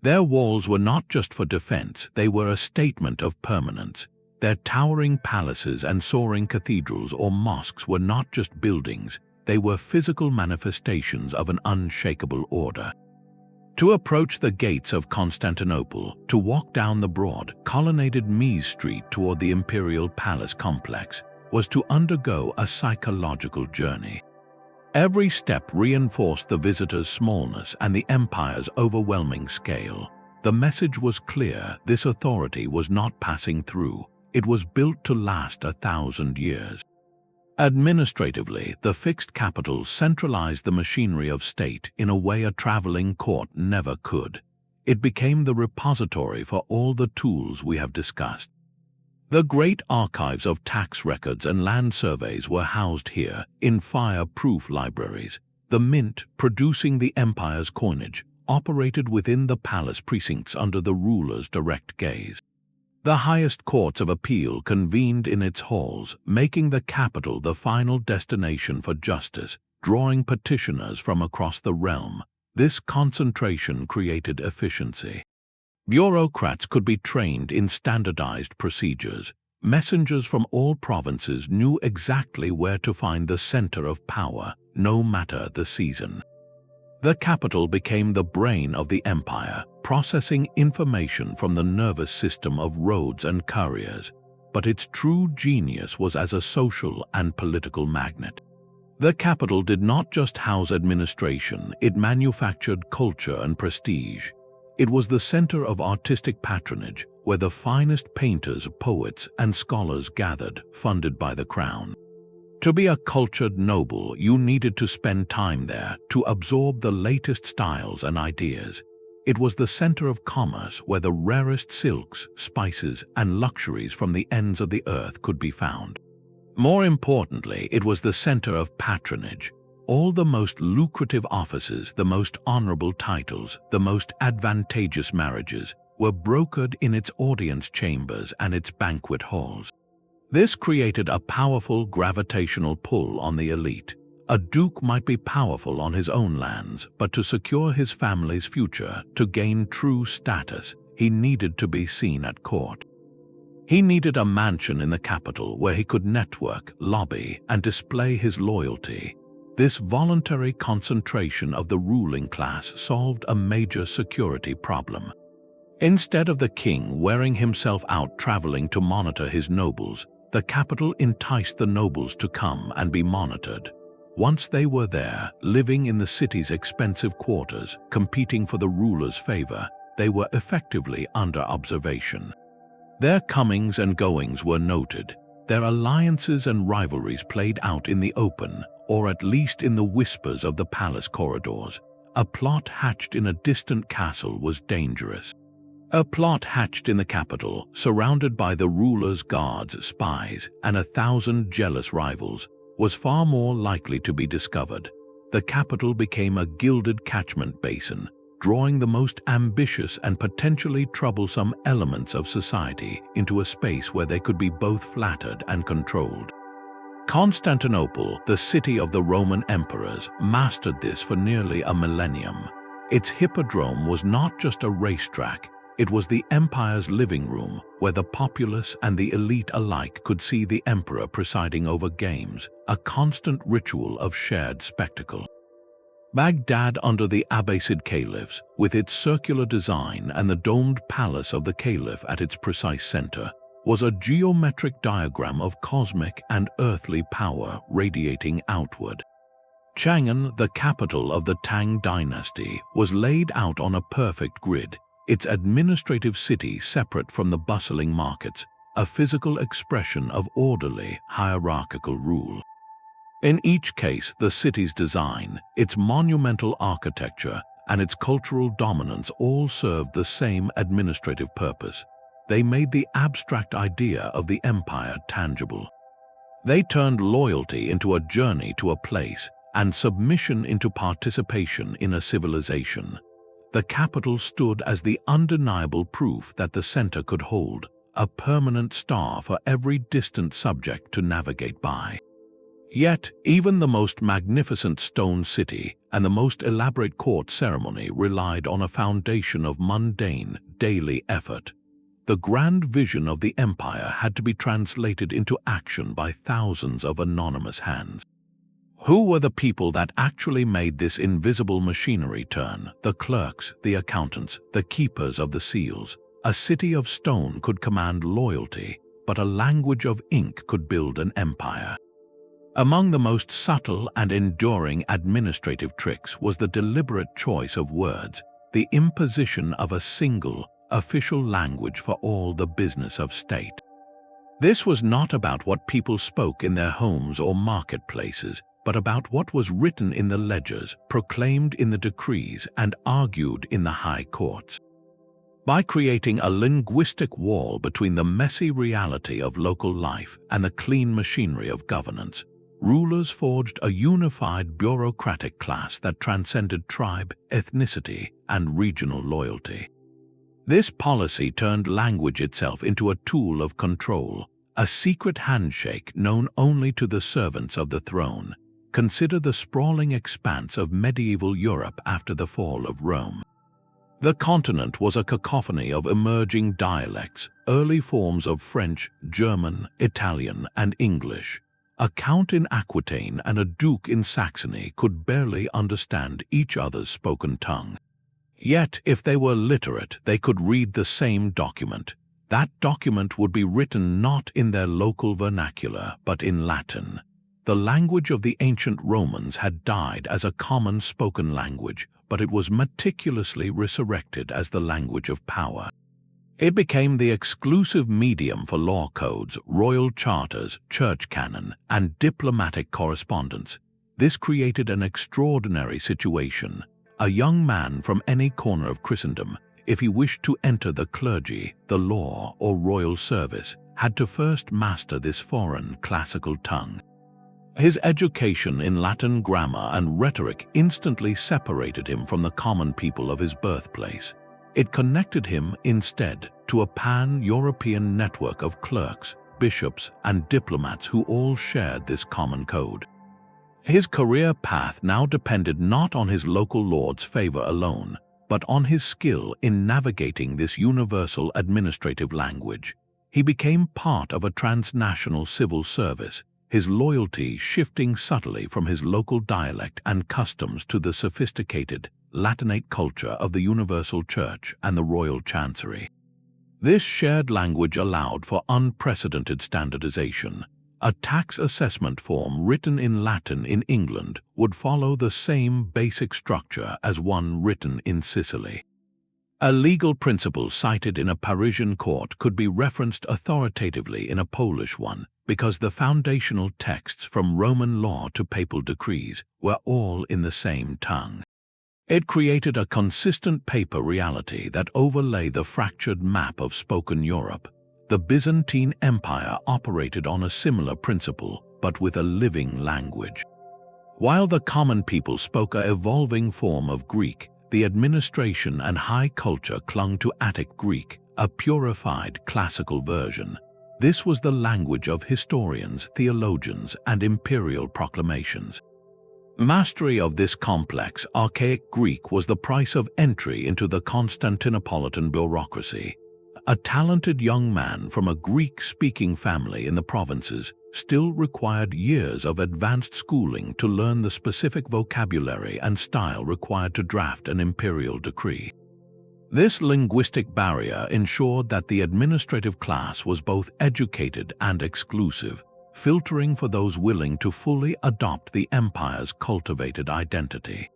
Speaker 1: Their walls were not just for defense, they were a statement of permanence. Their towering palaces and soaring cathedrals or mosques were not just buildings, they were physical manifestations of an unshakable order. To approach the gates of Constantinople, to walk down the broad, colonnaded Mies Street toward the imperial palace complex, was to undergo a psychological journey. Every step reinforced the visitor's smallness and the empire's overwhelming scale. The message was clear: this authority was not passing through, it was built to last 1,000 years. Administratively, the fixed capital centralized the machinery of state in a way a traveling court never could. It became the repository for all the tools we have discussed. The great archives of tax records and land surveys were housed here, in fire-proof libraries. The mint, producing the empire's coinage, operated within the palace precincts under the ruler's direct gaze. The highest courts of appeal convened in its halls, making the capital the final destination for justice, drawing petitioners from across the realm. This concentration created efficiency. Bureaucrats could be trained in standardized procedures. Messengers from all provinces knew exactly where to find the center of power, no matter the season. The capital became the brain of the empire, processing information from the nervous system of roads and couriers, but its true genius was as a social and political magnet. The capital did not just house administration, it manufactured culture and prestige. It was the center of artistic patronage, where the finest painters, poets, and scholars gathered, funded by the crown. To be a cultured noble, you needed to spend time there to absorb the latest styles and ideas. It was the center of commerce where the rarest silks, spices, and luxuries from the ends of the earth could be found. More importantly, it was the center of patronage. All the most lucrative offices, the most honorable titles, the most advantageous marriages were brokered in its audience chambers and its banquet halls. This created a powerful gravitational pull on the elite. A duke might be powerful on his own lands, but to secure his family's future, to gain true status, he needed to be seen at court. He needed a mansion in the capital where he could network, lobby, and display his loyalty. This voluntary concentration of the ruling class solved a major security problem. Instead of the king wearing himself out traveling to monitor his nobles, the capital enticed the nobles to come and be monitored. Once they were there, living in the city's expensive quarters, competing for the ruler's favor, they were effectively under observation. Their comings and goings were noted, their alliances and rivalries played out in the open, or at least in the whispers of the palace corridors. A plot hatched in a distant castle was dangerous. A plot hatched in the capital, surrounded by the ruler's guards, spies, and 1,000 jealous rivals, was far more likely to be discovered. The capital became a gilded catchment basin, drawing the most ambitious and potentially troublesome elements of society into a space where they could be both flattered and controlled. Constantinople, the city of the Roman emperors, mastered this for nearly a millennium. Its hippodrome was not just a racetrack, it was the empire's living room, where the populace and the elite alike could see the emperor presiding over games, a constant ritual of shared spectacle. Baghdad under the Abbasid caliphs, with its circular design and the domed palace of the caliph at its precise center, was a geometric diagram of cosmic and earthly power radiating outward. Chang'an, the capital of the Tang dynasty, was laid out on a perfect grid, its administrative city separate from the bustling markets, a physical expression of orderly, hierarchical rule. In each case, the city's design, its monumental architecture, and its cultural dominance all served the same administrative purpose. They made the abstract idea of the empire tangible. They turned loyalty into a journey to a place, and submission into participation in a civilization. The capital stood as the undeniable proof that the center could hold, a permanent star for every distant subject to navigate by. Yet, even the most magnificent stone city and the most elaborate court ceremony relied on a foundation of mundane, daily effort. The grand vision of the empire had to be translated into action by thousands of anonymous hands. Who were the people that actually made this invisible machinery turn? The clerks, the accountants, the keepers of the seals. A city of stone could command loyalty, but a language of ink could build an empire. Among the most subtle and enduring administrative tricks was the deliberate choice of words, the imposition of a single, official language for all the business of state. This was not about what people spoke in their homes or marketplaces, but about what was written in the ledgers, proclaimed in the decrees, and argued in the high courts. By creating a linguistic wall between the messy reality of local life and the clean machinery of governance, rulers forged a unified bureaucratic class that transcended tribe, ethnicity, and regional loyalty. This policy turned language itself into a tool of control, a secret handshake known only to the servants of the throne. Consider the sprawling expanse of medieval Europe after the fall of Rome. The continent was a cacophony of emerging dialects, early forms of French, German, Italian, and English. A count in Aquitaine and a duke in Saxony could barely understand each other's spoken tongue. Yet, if they were literate, they could read the same document. That document would be written not in their local vernacular, but in Latin. The language of the ancient Romans had died as a common spoken language, but it was meticulously resurrected as the language of power. It became the exclusive medium for law codes, royal charters, church canon, and diplomatic correspondence. This created an extraordinary situation. A young man from any corner of Christendom, if he wished to enter the clergy, the law, or royal service, had to first master this foreign classical tongue. His education in Latin grammar and rhetoric instantly separated him from the common people of his birthplace. It connected him, instead, to a pan-European network of clerks, bishops, and diplomats who all shared this common code. His career path now depended not on his local lord's favor alone, but on his skill in navigating this universal administrative language. He became part of a transnational civil service, his loyalty shifting subtly from his local dialect and customs to the sophisticated, Latinate culture of the Universal Church and the Royal Chancery. This shared language allowed for unprecedented standardization. A tax assessment form written in Latin in England would follow the same basic structure as one written in Sicily. A legal principle cited in a Parisian court could be referenced authoritatively in a Polish one, because the foundational texts from Roman law to papal decrees were all in the same tongue. It created a consistent paper reality that overlay the fractured map of spoken Europe. The Byzantine Empire operated on a similar principle, but with a living language. While the common people spoke an evolving form of Greek, the administration and high culture clung to Attic Greek, a purified classical version. This was the language of historians, theologians, and imperial proclamations. Mastery of this complex, archaic Greek was the price of entry into the Constantinopolitan bureaucracy. A talented young man from a Greek-speaking family in the provinces still required years of advanced schooling to learn the specific vocabulary and style required to draft an imperial decree. This linguistic barrier ensured that the administrative class was both educated and exclusive, filtering for those willing to fully adopt the empire's cultivated identity.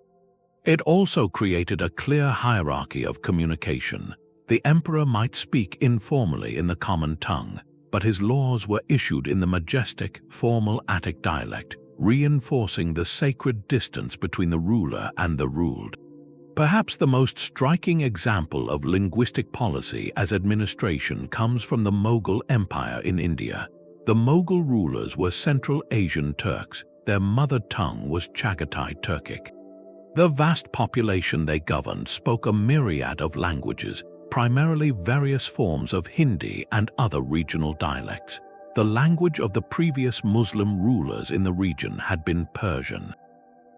Speaker 1: It also created a clear hierarchy of communication. The emperor might speak informally in the common tongue, but his laws were issued in the majestic, formal Attic dialect, reinforcing the sacred distance between the ruler and the ruled. Perhaps the most striking example of linguistic policy as administration comes from the Mughal Empire in India. The Mughal rulers were Central Asian Turks. Their mother tongue was Chagatai Turkic. The vast population they governed spoke a myriad of languages, primarily various forms of Hindi and other regional dialects. The language of the previous Muslim rulers in the region had been Persian.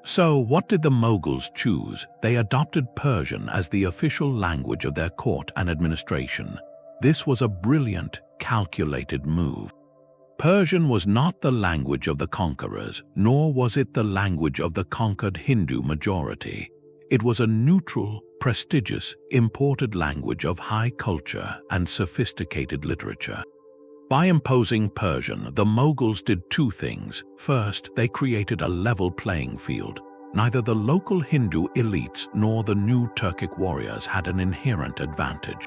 Speaker 1: So, what did the Mughals choose? They adopted Persian as the official language of their court and administration. This was a brilliant, calculated move. Persian was not the language of the conquerors, nor was it the language of the conquered Hindu majority. It was a neutral, prestigious, imported language of high culture and sophisticated literature. By imposing Persian, the Mughals did two things. First, they created a level playing field. Neither the local Hindu elites nor the new Turkic warriors had an inherent advantage.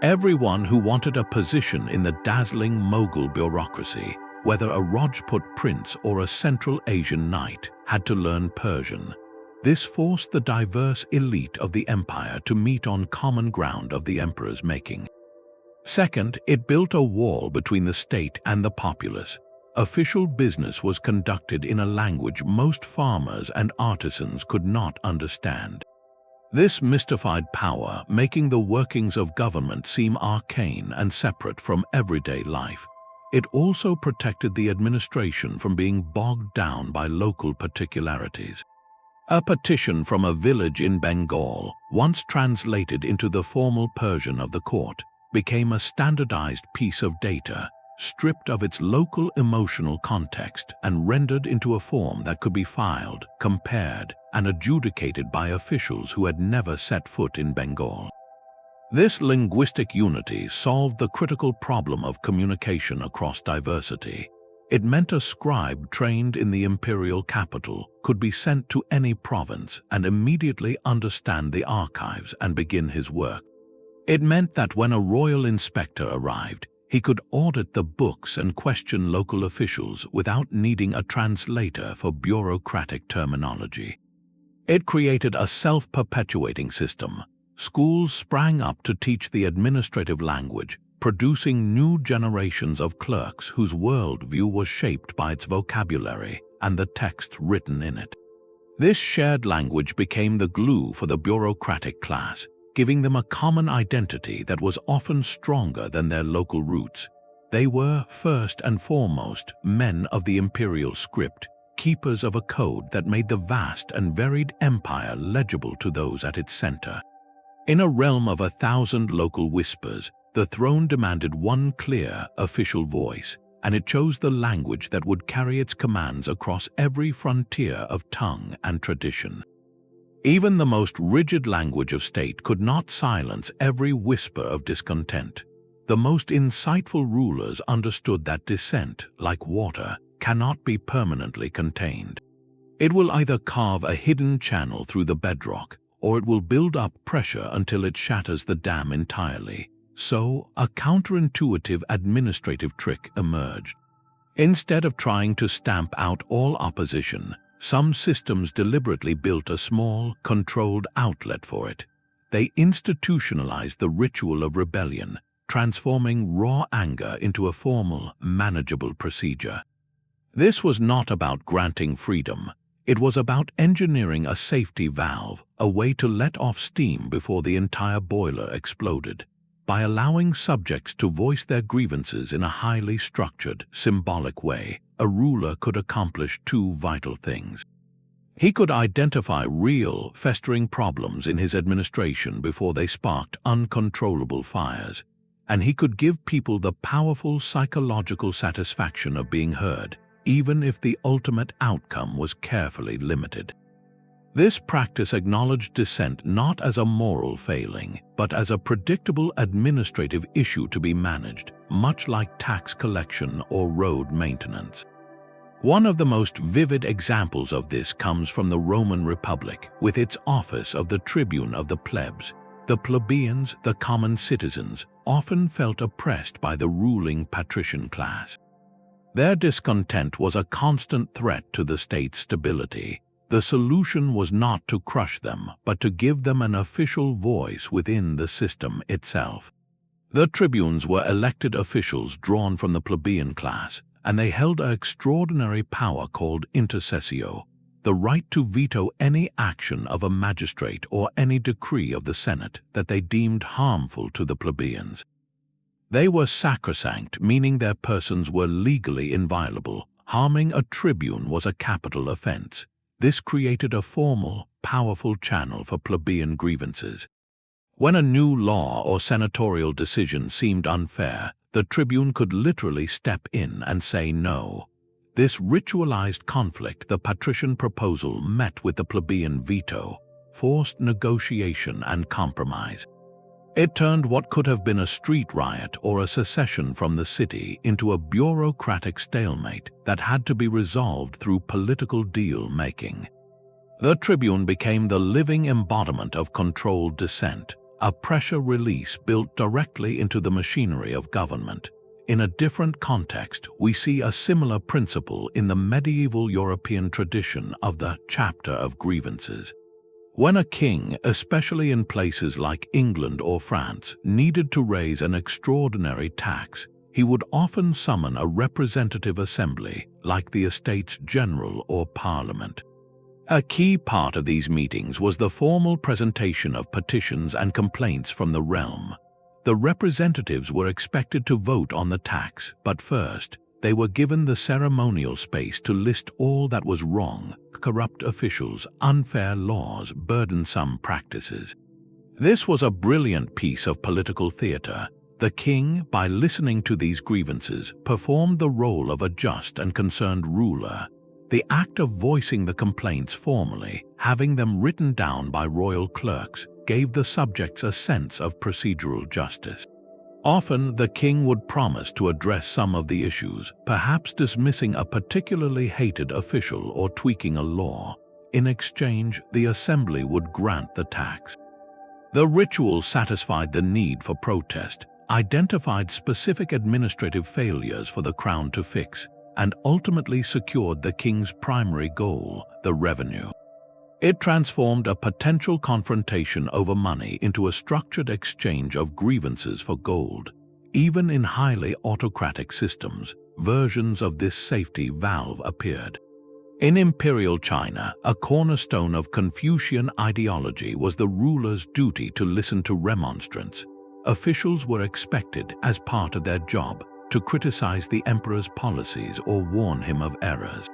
Speaker 1: Everyone who wanted a position in the dazzling Mughal bureaucracy, whether a Rajput prince or a Central Asian knight, had to learn Persian. This forced the diverse elite of the empire to meet on common ground of the emperor's making. Second, it built a wall between the state and the populace. Official business was conducted in a language most farmers and artisans could not understand. This mystified power, making the workings of government seem arcane and separate from everyday life. It also protected the administration from being bogged down by local particularities. A petition from a village in Bengal, once translated into the formal Persian of the court, became a standardized piece of data, stripped of its local emotional context and rendered into a form that could be filed, compared, and adjudicated by officials who had never set foot in Bengal. This linguistic unity solved the critical problem of communication across diversity. It meant a scribe trained in the imperial capital could be sent to any province and immediately understand the archives and begin his work. It meant that when a royal inspector arrived, he could audit the books and question local officials without needing a translator for bureaucratic terminology. It created a self-perpetuating system. Schools sprang up to teach the administrative language, producing new generations of clerks whose worldview was shaped by its vocabulary and the texts written in it. This shared language became the glue for the bureaucratic class, giving them a common identity that was often stronger than their local roots. They were, first and foremost, men of the imperial script, keepers of a code that made the vast and varied empire legible to those at its center. In a realm of 1,000 local whispers, the throne demanded one clear, official voice, and it chose the language that would carry its commands across every frontier of tongue and tradition. Even the most rigid language of state could not silence every whisper of discontent. The most insightful rulers understood that dissent, like water, cannot be permanently contained. It will either carve a hidden channel through the bedrock, or it will build up pressure until it shatters the dam entirely. So, a counterintuitive administrative trick emerged. Instead of trying to stamp out all opposition, some systems deliberately built a small, controlled outlet for it. They institutionalized the ritual of rebellion, transforming raw anger into a formal, manageable procedure. This was not about granting freedom. It was about engineering a safety valve, a way to let off steam before the entire boiler exploded. By allowing subjects to voice their grievances in a highly structured, symbolic way, a ruler could accomplish two vital things. He could identify real, festering problems in his administration before they sparked uncontrollable fires, and he could give people the powerful psychological satisfaction of being heard, even if the ultimate outcome was carefully limited. This practice acknowledged dissent not as a moral failing, but as a predictable administrative issue to be managed, much like tax collection or road maintenance. One of the most vivid examples of this comes from the Roman Republic, with its office of the tribune of the plebs. The plebeians, the common citizens, often felt oppressed by the ruling patrician class. Their discontent was a constant threat to the state's stability. The solution was not to crush them, but to give them an official voice within the system itself. The tribunes were elected officials drawn from the plebeian class, and they held an extraordinary power called intercessio, the right to veto any action of a magistrate or any decree of the Senate that they deemed harmful to the plebeians. They were sacrosanct, meaning their persons were legally inviolable. Harming a tribune was a capital offense. This created a formal, powerful channel for plebeian grievances. When a new law or senatorial decision seemed unfair, the tribune could literally step in and say no. This ritualized conflict, the patrician proposal, met with the plebeian veto, forced negotiation and compromise. It turned what could have been a street riot or a secession from the city into a bureaucratic stalemate that had to be resolved through political deal-making. The tribune became the living embodiment of controlled dissent, a pressure release built directly into the machinery of government. In a different context, we see a similar principle in the medieval European tradition of the chapter of grievances. When a king, especially in places like England or France, needed to raise an extraordinary tax, he would often summon a representative assembly, like the Estates General or Parliament. A key part of these meetings was the formal presentation of petitions and complaints from the realm. The representatives were expected to vote on the tax, but first, they were given the ceremonial space to list all that was wrong: corrupt officials, unfair laws, burdensome practices. This was a brilliant piece of political theater. The king, by listening to these grievances, performed the role of a just and concerned ruler. The act of voicing the complaints formally, having them written down by royal clerks, gave the subjects a sense of procedural justice. Often, the king would promise to address some of the issues, perhaps dismissing a particularly hated official or tweaking a law. In exchange, the assembly would grant the tax. The ritual satisfied the need for protest, identified specific administrative failures for the crown to fix, and ultimately secured the king's primary goal, the revenue. It transformed a potential confrontation over money into a structured exchange of grievances for gold. Even in highly autocratic systems, versions of this safety valve appeared. In imperial China, a cornerstone of Confucian ideology was the ruler's duty to listen to remonstrance. Officials were expected, as part of their job, to criticize the emperor's policies or warn him of errors.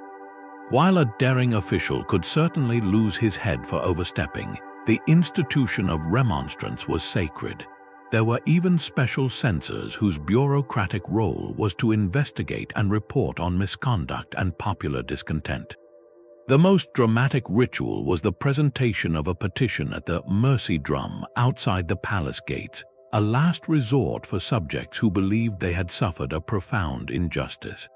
Speaker 1: While a daring official could certainly lose his head for overstepping, the institution of remonstrance was sacred. There were even special censors whose bureaucratic role was to investigate and report on misconduct and popular discontent. The most dramatic ritual was the presentation of a petition at the missi drum outside the palace gates, a last resort for subjects who believed they had suffered a profound injustice.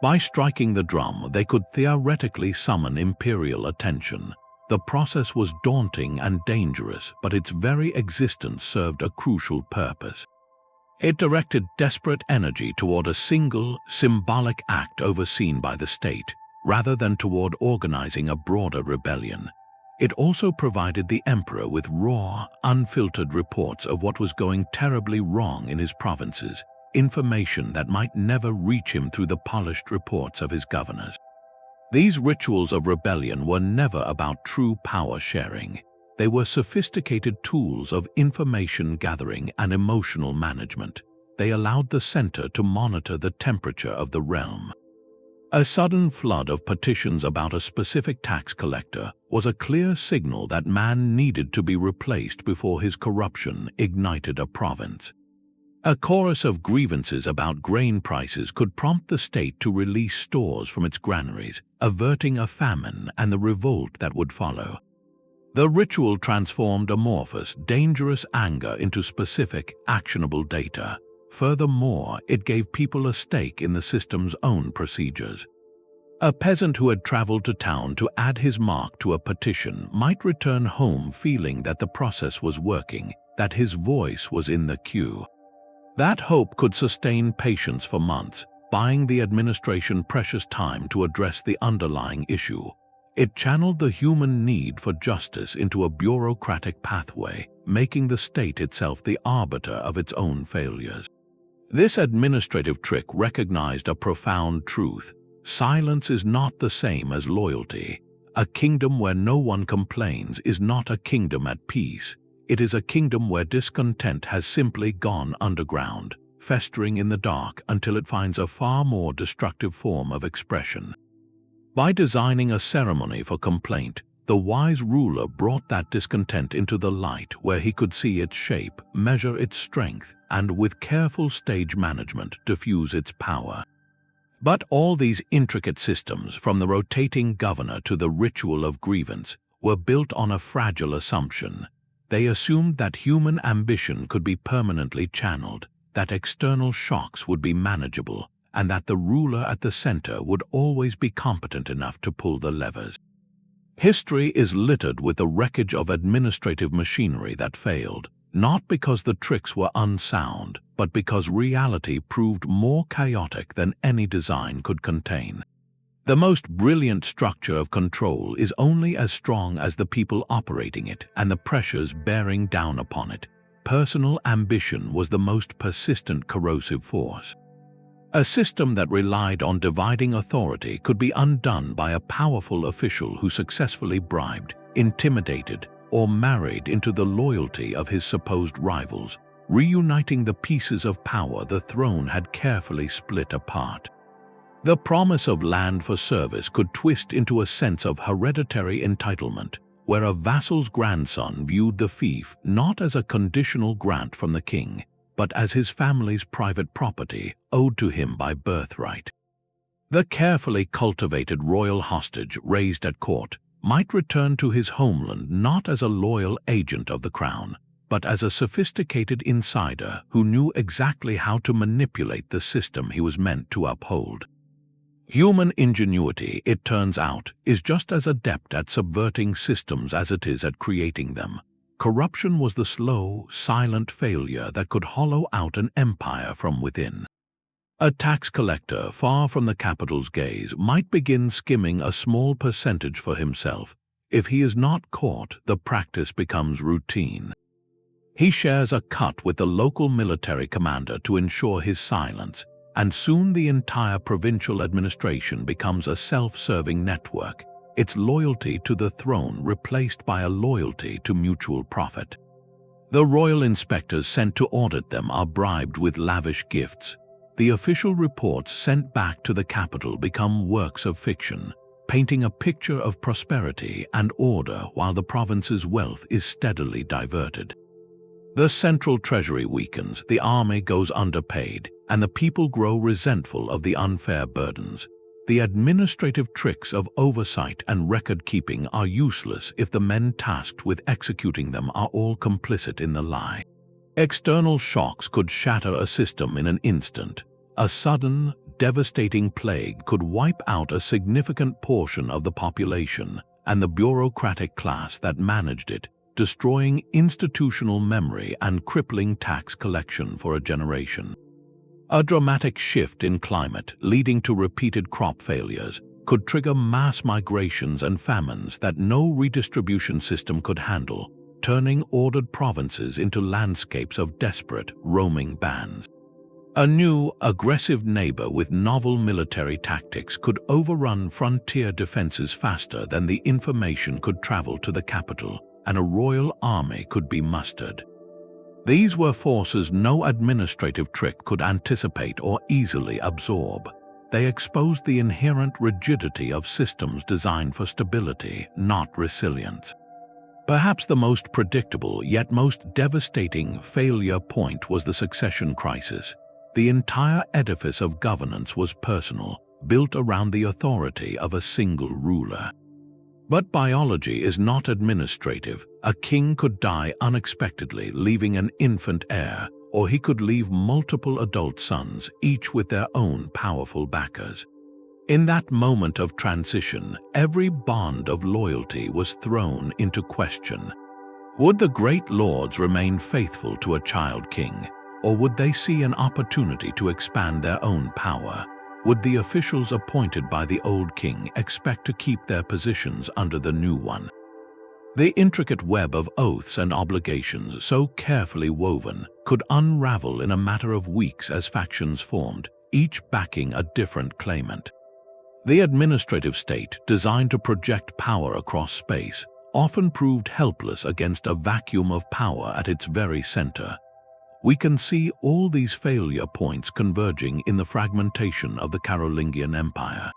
Speaker 1: By striking the drum, they could theoretically summon imperial attention. The process was daunting and dangerous, but its very existence served a crucial purpose. It directed desperate energy toward a single, symbolic act overseen by the state, rather than toward organizing a broader rebellion. It also provided the emperor with raw, unfiltered reports of what was going terribly wrong in his provinces, information that might never reach him through the polished reports of his governors. These rituals of rebellion were never about true power sharing. They were sophisticated tools of information gathering and emotional management. They allowed the center to monitor the temperature of the realm. A sudden flood of petitions about a specific tax collector was a clear signal that man needed to be replaced before his corruption ignited a province. A chorus of grievances about grain prices could prompt the state to release stores from its granaries, averting a famine and the revolt that would follow. The ritual transformed amorphous, dangerous anger into specific, actionable data. Furthermore, it gave people a stake in the system's own procedures. A peasant who had traveled to town to add his mark to a petition might return home feeling that the process was working, that his voice was in the queue. That hope could sustain patience for months, buying the administration precious time to address the underlying issue. It channeled the human need for justice into a bureaucratic pathway, making the state itself the arbiter of its own failures. This administrative trick recognized a profound truth. Silence is not the same as loyalty. A kingdom where no one complains is not a kingdom at peace. It is a kingdom where discontent has simply gone underground, festering in the dark until it finds a far more destructive form of expression. By designing a ceremony for complaint, the wise ruler brought that discontent into the light where he could see its shape, measure its strength, and with careful stage management diffuse its power. But all these intricate systems, from the rotating governor to the ritual of grievance, were built on a fragile assumption. They assumed that human ambition could be permanently channeled, that external shocks would be manageable, and that the ruler at the center would always be competent enough to pull the levers. History is littered with the wreckage of administrative machinery that failed, not because the tricks were unsound, but because reality proved more chaotic than any design could contain. The most brilliant structure of control is only as strong as the people operating it and the pressures bearing down upon it. Personal ambition was the most persistent corrosive force. A system that relied on dividing authority could be undone by a powerful official who successfully bribed, intimidated, or married into the loyalty of his supposed rivals, reuniting the pieces of power the throne had carefully split apart. The promise of land for service could twist into a sense of hereditary entitlement, where a vassal's grandson viewed the fief not as a conditional grant from the king, but as his family's private property owed to him by birthright. The carefully cultivated royal hostage raised at court might return to his homeland not as a loyal agent of the crown, but as a sophisticated insider who knew exactly how to manipulate the system he was meant to uphold. Human ingenuity, it turns out, is just as adept at subverting systems as it is at creating them. Corruption was the slow, silent failure that could hollow out an empire from within. A tax collector, far from the capital's gaze, might begin skimming a small percentage for himself. If he is not caught, the practice becomes routine. He shares a cut with the local military commander to ensure his silence, and soon the entire provincial administration becomes a self-serving network, its loyalty to the throne replaced by a loyalty to mutual profit. The royal inspectors sent to audit them are bribed with lavish gifts. The official reports sent back to the capital become works of fiction, painting a picture of prosperity and order while the province's wealth is steadily diverted. The central treasury weakens, the army goes underpaid, and the people grow resentful of the unfair burdens. The administrative tricks of oversight and record-keeping are useless if the men tasked with executing them are all complicit in the lie. External shocks could shatter a system in an instant. A sudden, devastating plague could wipe out a significant portion of the population and the bureaucratic class that managed it, destroying institutional memory and crippling tax collection for a generation. A dramatic shift in climate, leading to repeated crop failures, could trigger mass migrations and famines that no redistribution system could handle, turning ordered provinces into landscapes of desperate, roaming bands. A new, aggressive neighbor with novel military tactics could overrun frontier defenses faster than the information could travel to the capital, and a royal army could be mustered. These were forces no administrative trick could anticipate or easily absorb. They exposed the inherent rigidity of systems designed for stability, not resilience. Perhaps the most predictable yet most devastating failure point was the succession crisis. The entire edifice of governance was personal, built around the authority of a single ruler. But biology is not administrative. A king could die unexpectedly, leaving an infant heir, or he could leave multiple adult sons, each with their own powerful backers. In that moment of transition, every bond of loyalty was thrown into question. Would the great lords remain faithful to a child king, or would they see an opportunity to expand their own power? Would the officials appointed by the old king expect to keep their positions under the new one? The intricate web of oaths and obligations, so carefully woven, could unravel in a matter of weeks as factions formed, each backing a different claimant. The administrative state, designed to project power across space, often proved helpless against a vacuum of power at its very center. We can see all these failure points converging in the fragmentation of the Carolingian Empire.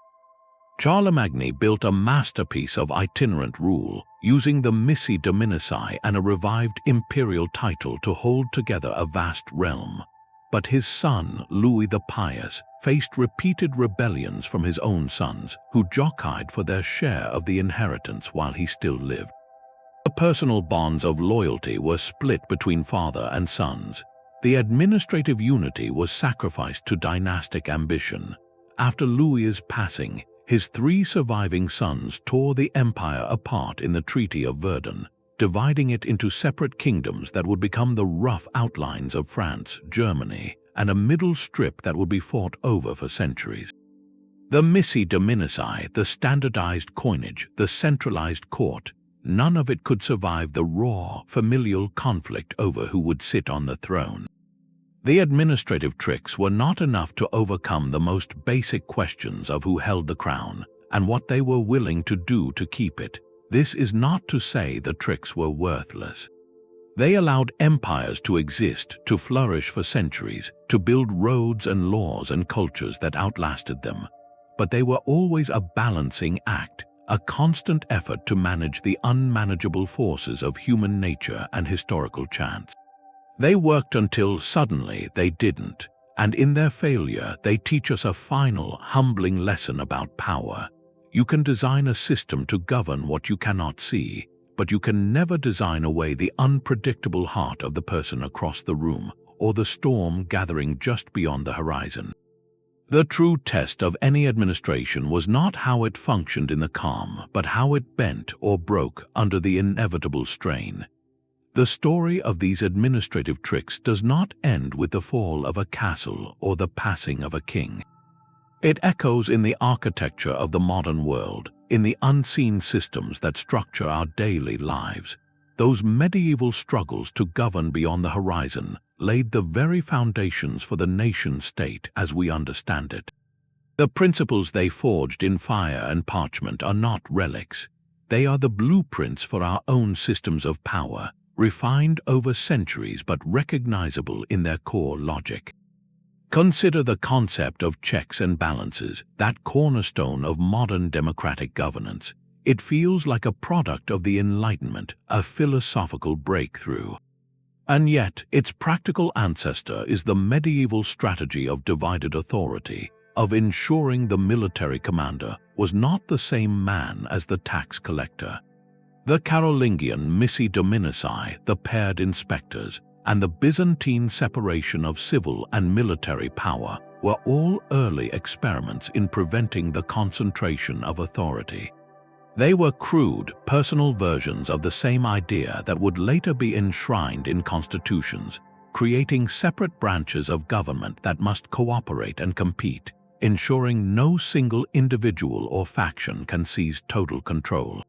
Speaker 1: Charlemagne built a masterpiece of itinerant rule, using the missi dominici and a revived imperial title to hold together a vast realm. But his son, Louis the Pious, faced repeated rebellions from his own sons, who jockeyed for their share of the inheritance while he still lived. The personal bonds of loyalty were split between father and sons. The administrative unity was sacrificed to dynastic ambition. After Louis's passing, his three surviving sons tore the empire apart in the Treaty of Verdun, dividing it into separate kingdoms that would become the rough outlines of France, Germany, and a middle strip that would be fought over for centuries. The missi dominici, the standardized coinage, the centralized court, none of it could survive the raw, familial conflict over who would sit on the throne. The administrative tricks were not enough to overcome the most basic questions of who held the crown and what they were willing to do to keep it. This is not to say the tricks were worthless. They allowed empires to exist, to flourish for centuries, to build roads and laws and cultures that outlasted them. but they were always a balancing act, a constant effort to manage the unmanageable forces of human nature and historical chance. They worked until suddenly they didn't, and in their failure they teach us a final, humbling lesson about power. You can design a system to govern what you cannot see, but you can never design away the unpredictable heart of the person across the room or the storm gathering just beyond the horizon. The true test of any administration was not how it functioned in the calm, but how it bent or broke under the inevitable strain. The story of these administrative tricks does not end with the fall of a castle or the passing of a king. It echoes in the architecture of the modern world, in the unseen systems that structure our daily lives. Those medieval struggles to govern beyond the horizon laid the very foundations for the nation-state as we understand it. The principles they forged in fire and parchment are not relics. They are the blueprints for our own systems of power, refined over centuries but recognizable in their core logic. Consider the concept of checks and balances, that cornerstone of modern democratic governance. It feels like a product of the Enlightenment, a philosophical breakthrough. And yet, its practical ancestor is the medieval strategy of divided authority, of ensuring the military commander was not the same man as the tax collector. The Carolingian missi dominici, the paired inspectors, and the Byzantine separation of civil and military power were all early experiments in preventing the concentration of authority. They were crude, personal versions of the same idea that would later be enshrined in constitutions, creating separate branches of government that must cooperate and compete, ensuring no single individual or faction can seize total control.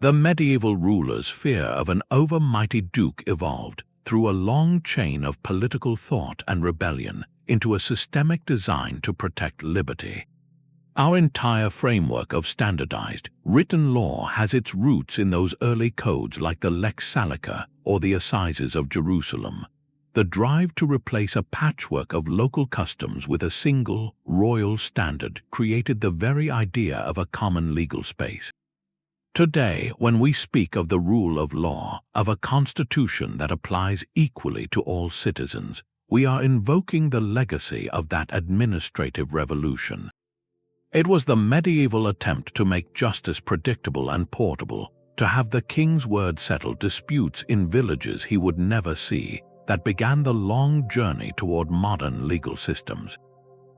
Speaker 1: The medieval ruler's fear of an overmighty duke evolved, through a long chain of political thought and rebellion, into a systemic design to protect liberty. Our entire framework of standardized, written law has its roots in those early codes like the Lex Salica or the Assizes of Jerusalem. The drive to replace a patchwork of local customs with a single, royal standard created the very idea of a common legal space. Today, when we speak of the rule of law, of a constitution that applies equally to all citizens, we are invoking the legacy of that administrative revolution. It was the medieval attempt to make justice predictable and portable, to have the king's word settle disputes in villages he would never see, that began the long journey toward modern legal systems.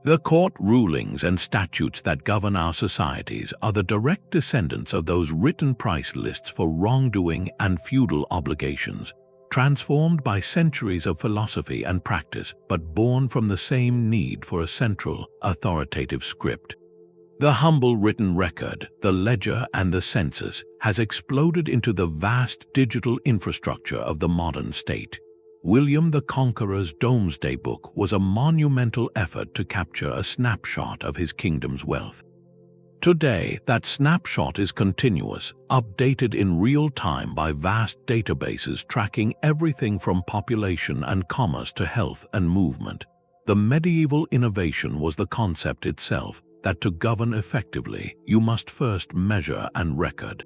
Speaker 1: The court rulings and statutes that govern our societies are the direct descendants of those written price lists for wrongdoing and feudal obligations, transformed by centuries of philosophy and practice, but born from the same need for a central, authoritative script. The humble written record, the ledger and the census, has exploded into the vast digital infrastructure of the modern state. William the Conqueror's Domesday Book was a monumental effort to capture a snapshot of his kingdom's wealth. Today, that snapshot is continuous, updated in real time by vast databases tracking everything from population and commerce to health and movement. The medieval innovation was the concept itself, that to govern effectively, you must first measure and record.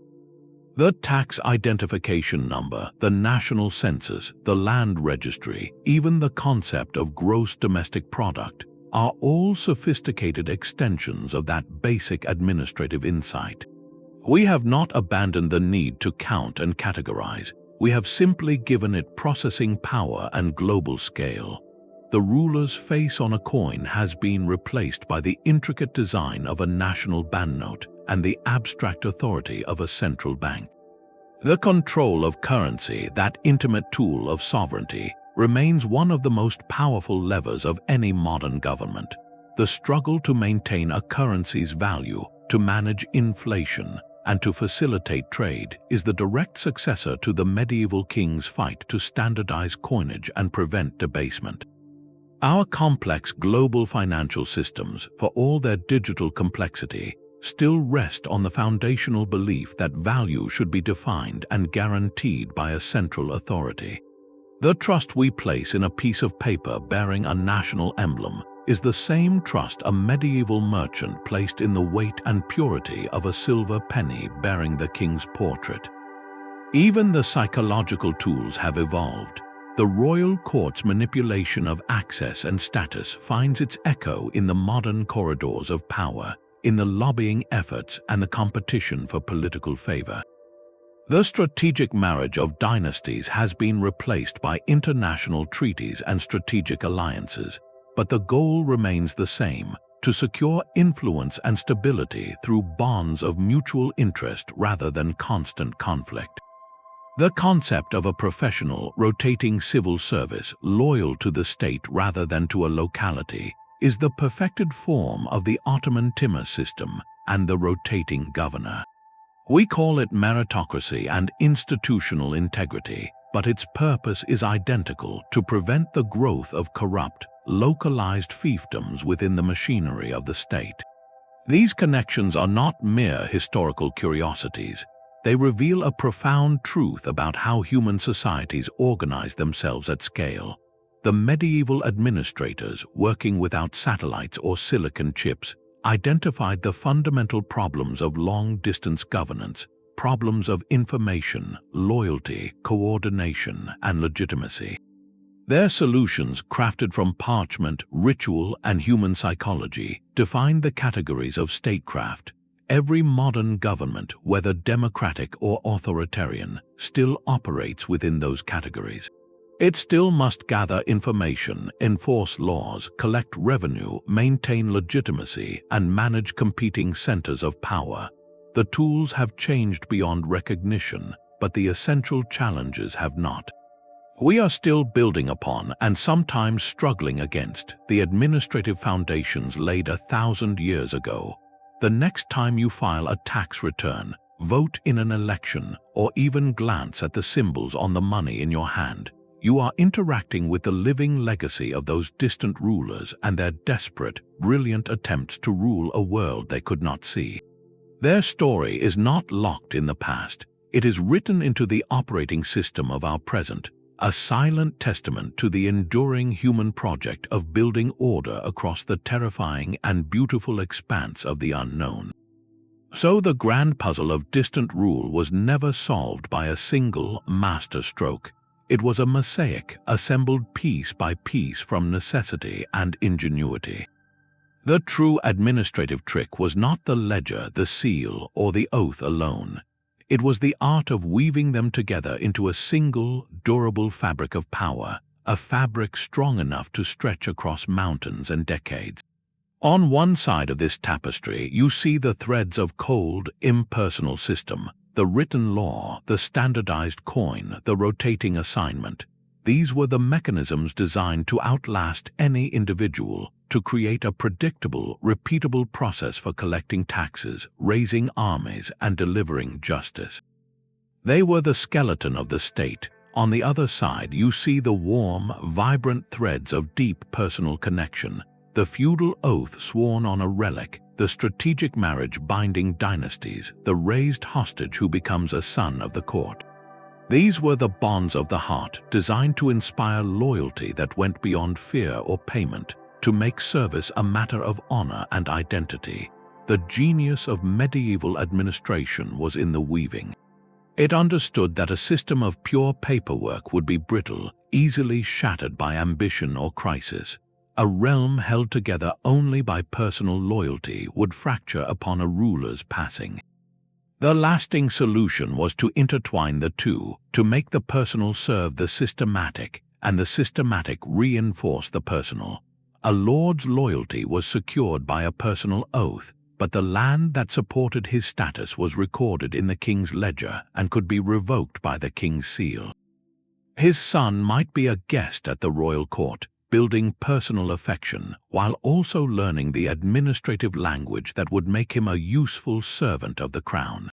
Speaker 1: The tax identification number, the national census, the land registry, even the concept of gross domestic product, are all sophisticated extensions of that basic administrative insight. We have not abandoned the need to count and categorize. We have simply given it processing power and global scale. The ruler's face on a coin has been replaced by the intricate design of a national banknote and the abstract authority of a central bank. The control of currency, that intimate tool of sovereignty, remains one of the most powerful levers of any modern government. The struggle to maintain a currency's value, to manage inflation, and to facilitate trade is the direct successor to the medieval king's fight to standardize coinage and prevent debasement. Our complex global financial systems, for all their digital complexity, still rest on the foundational belief that value should be defined and guaranteed by a central authority. The trust we place in a piece of paper bearing a national emblem, is the same trust a medieval merchant placed in the weight and purity of a silver penny bearing the king's portrait. Even the psychological tools have evolved. The royal court's manipulation of access and status finds its echo in the modern corridors of power, in the lobbying efforts and the competition for political favor. The strategic marriage of dynasties has been replaced by international treaties and strategic alliances, but the goal remains the same: to secure influence and stability through bonds of mutual interest rather than constant conflict. The concept of a professional, rotating civil service loyal to the state rather than to a locality is the perfected form of the Ottoman timur system and the rotating governor. We call it meritocracy and institutional integrity, but its purpose is identical: to prevent the growth of corrupt, localized fiefdoms within the machinery of the state. These connections are not mere historical curiosities. They reveal a profound truth about how human societies organize themselves at scale. The medieval administrators, working without satellites or silicon chips, identified the fundamental problems of long-distance governance, problems of information, loyalty, coordination, and legitimacy. Their solutions, crafted from parchment, ritual, and human psychology, define the categories of statecraft. Every modern government, whether democratic or authoritarian, still operates within those categories. It still must gather information, enforce laws, collect revenue, maintain legitimacy, and manage competing centers of power. The tools have changed beyond recognition, but the essential challenges have not. We are still building upon, and sometimes struggling against, the administrative foundations laid 1,000 years ago. The next time you file a tax return, vote in an election, or even glance at the symbols on the money in your hand, you are interacting with the living legacy of those distant rulers and their desperate, brilliant attempts to rule a world they could not see. Their story is not locked in the past. It is written into the operating system of our present, a silent testament to the enduring human project of building order across the terrifying and beautiful expanse of the unknown. So the grand puzzle of distant rule was never solved by a single master stroke. It was a mosaic assembled piece by piece from necessity and ingenuity. The true administrative trick was not the ledger, the seal, or the oath alone. It was the art of weaving them together into a single, durable fabric of power, a fabric strong enough to stretch across mountains and decades. On one side of this tapestry, you see the threads of cold, impersonal system, the written law, the standardized coin, the rotating assignment. These were the mechanisms designed to outlast any individual, to create a predictable, repeatable process for collecting taxes, raising armies, and delivering justice. They were the skeleton of the state. On the other side, you see the warm, vibrant threads of deep personal connection, the feudal oath sworn on a relic, the strategic marriage binding dynasties, the raised hostage who becomes a son of the court. These were the bonds of the heart, designed to inspire loyalty that went beyond fear or payment, to make service a matter of honor and identity. The genius of medieval administration was in the weaving. It understood that a system of pure paperwork would be brittle, easily shattered by ambition or crisis. A realm held together only by personal loyalty would fracture upon a ruler's passing. The lasting solution was to intertwine the two, to make the personal serve the systematic, and the systematic reinforce the personal. A lord's loyalty was secured by a personal oath, but the land that supported his status was recorded in the king's ledger and could be revoked by the king's seal. His son might be a guest at the royal court, building personal affection, while also learning the administrative language that would make him a useful servant of the crown.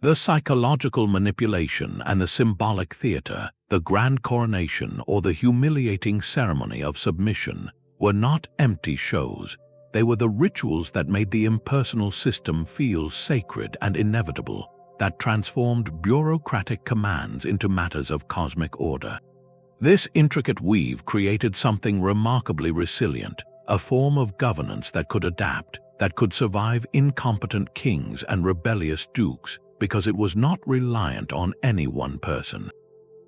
Speaker 1: The psychological manipulation and the symbolic theater, the grand coronation or the humiliating ceremony of submission, were not empty shows. They were the rituals that made the impersonal system feel sacred and inevitable, that transformed bureaucratic commands into matters of cosmic order. This intricate weave created something remarkably resilient, a form of governance that could adapt, that could survive incompetent kings and rebellious dukes because it was not reliant on any one person.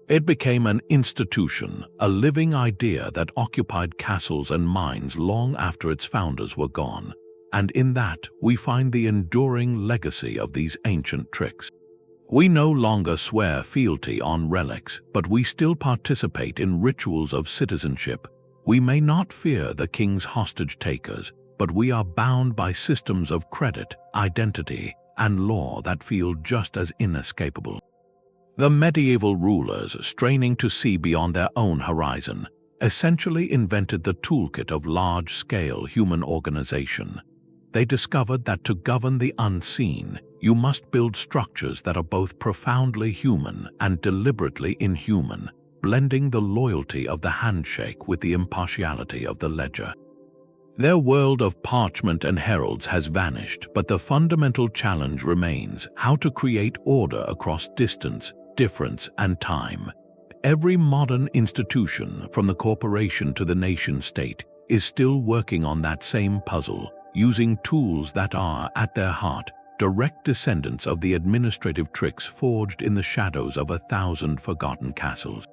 Speaker 1: It became an institution, a living idea that occupied castles and mines long after its founders were gone, and in that we find the enduring legacy of these ancient tricks. We no longer swear fealty on relics, but we still participate in rituals of citizenship. We may not fear the king's hostage takers, but we are bound by systems of credit, identity, and law that feel just as inescapable. The medieval rulers, straining to see beyond their own horizon, essentially invented the toolkit of large-scale human organization. They discovered that to govern the unseen, you must build structures that are both profoundly human and deliberately inhuman, blending the loyalty of the handshake with the impartiality of the ledger. Their world of parchment and heralds has vanished, but the fundamental challenge remains: how to create order across distance, difference, and time. Every modern institution, from the corporation to the nation-state, is still working on that same puzzle, using tools that are, at their heart, direct descendants of the administrative tricks forged in the shadows of 1,000 forgotten castles.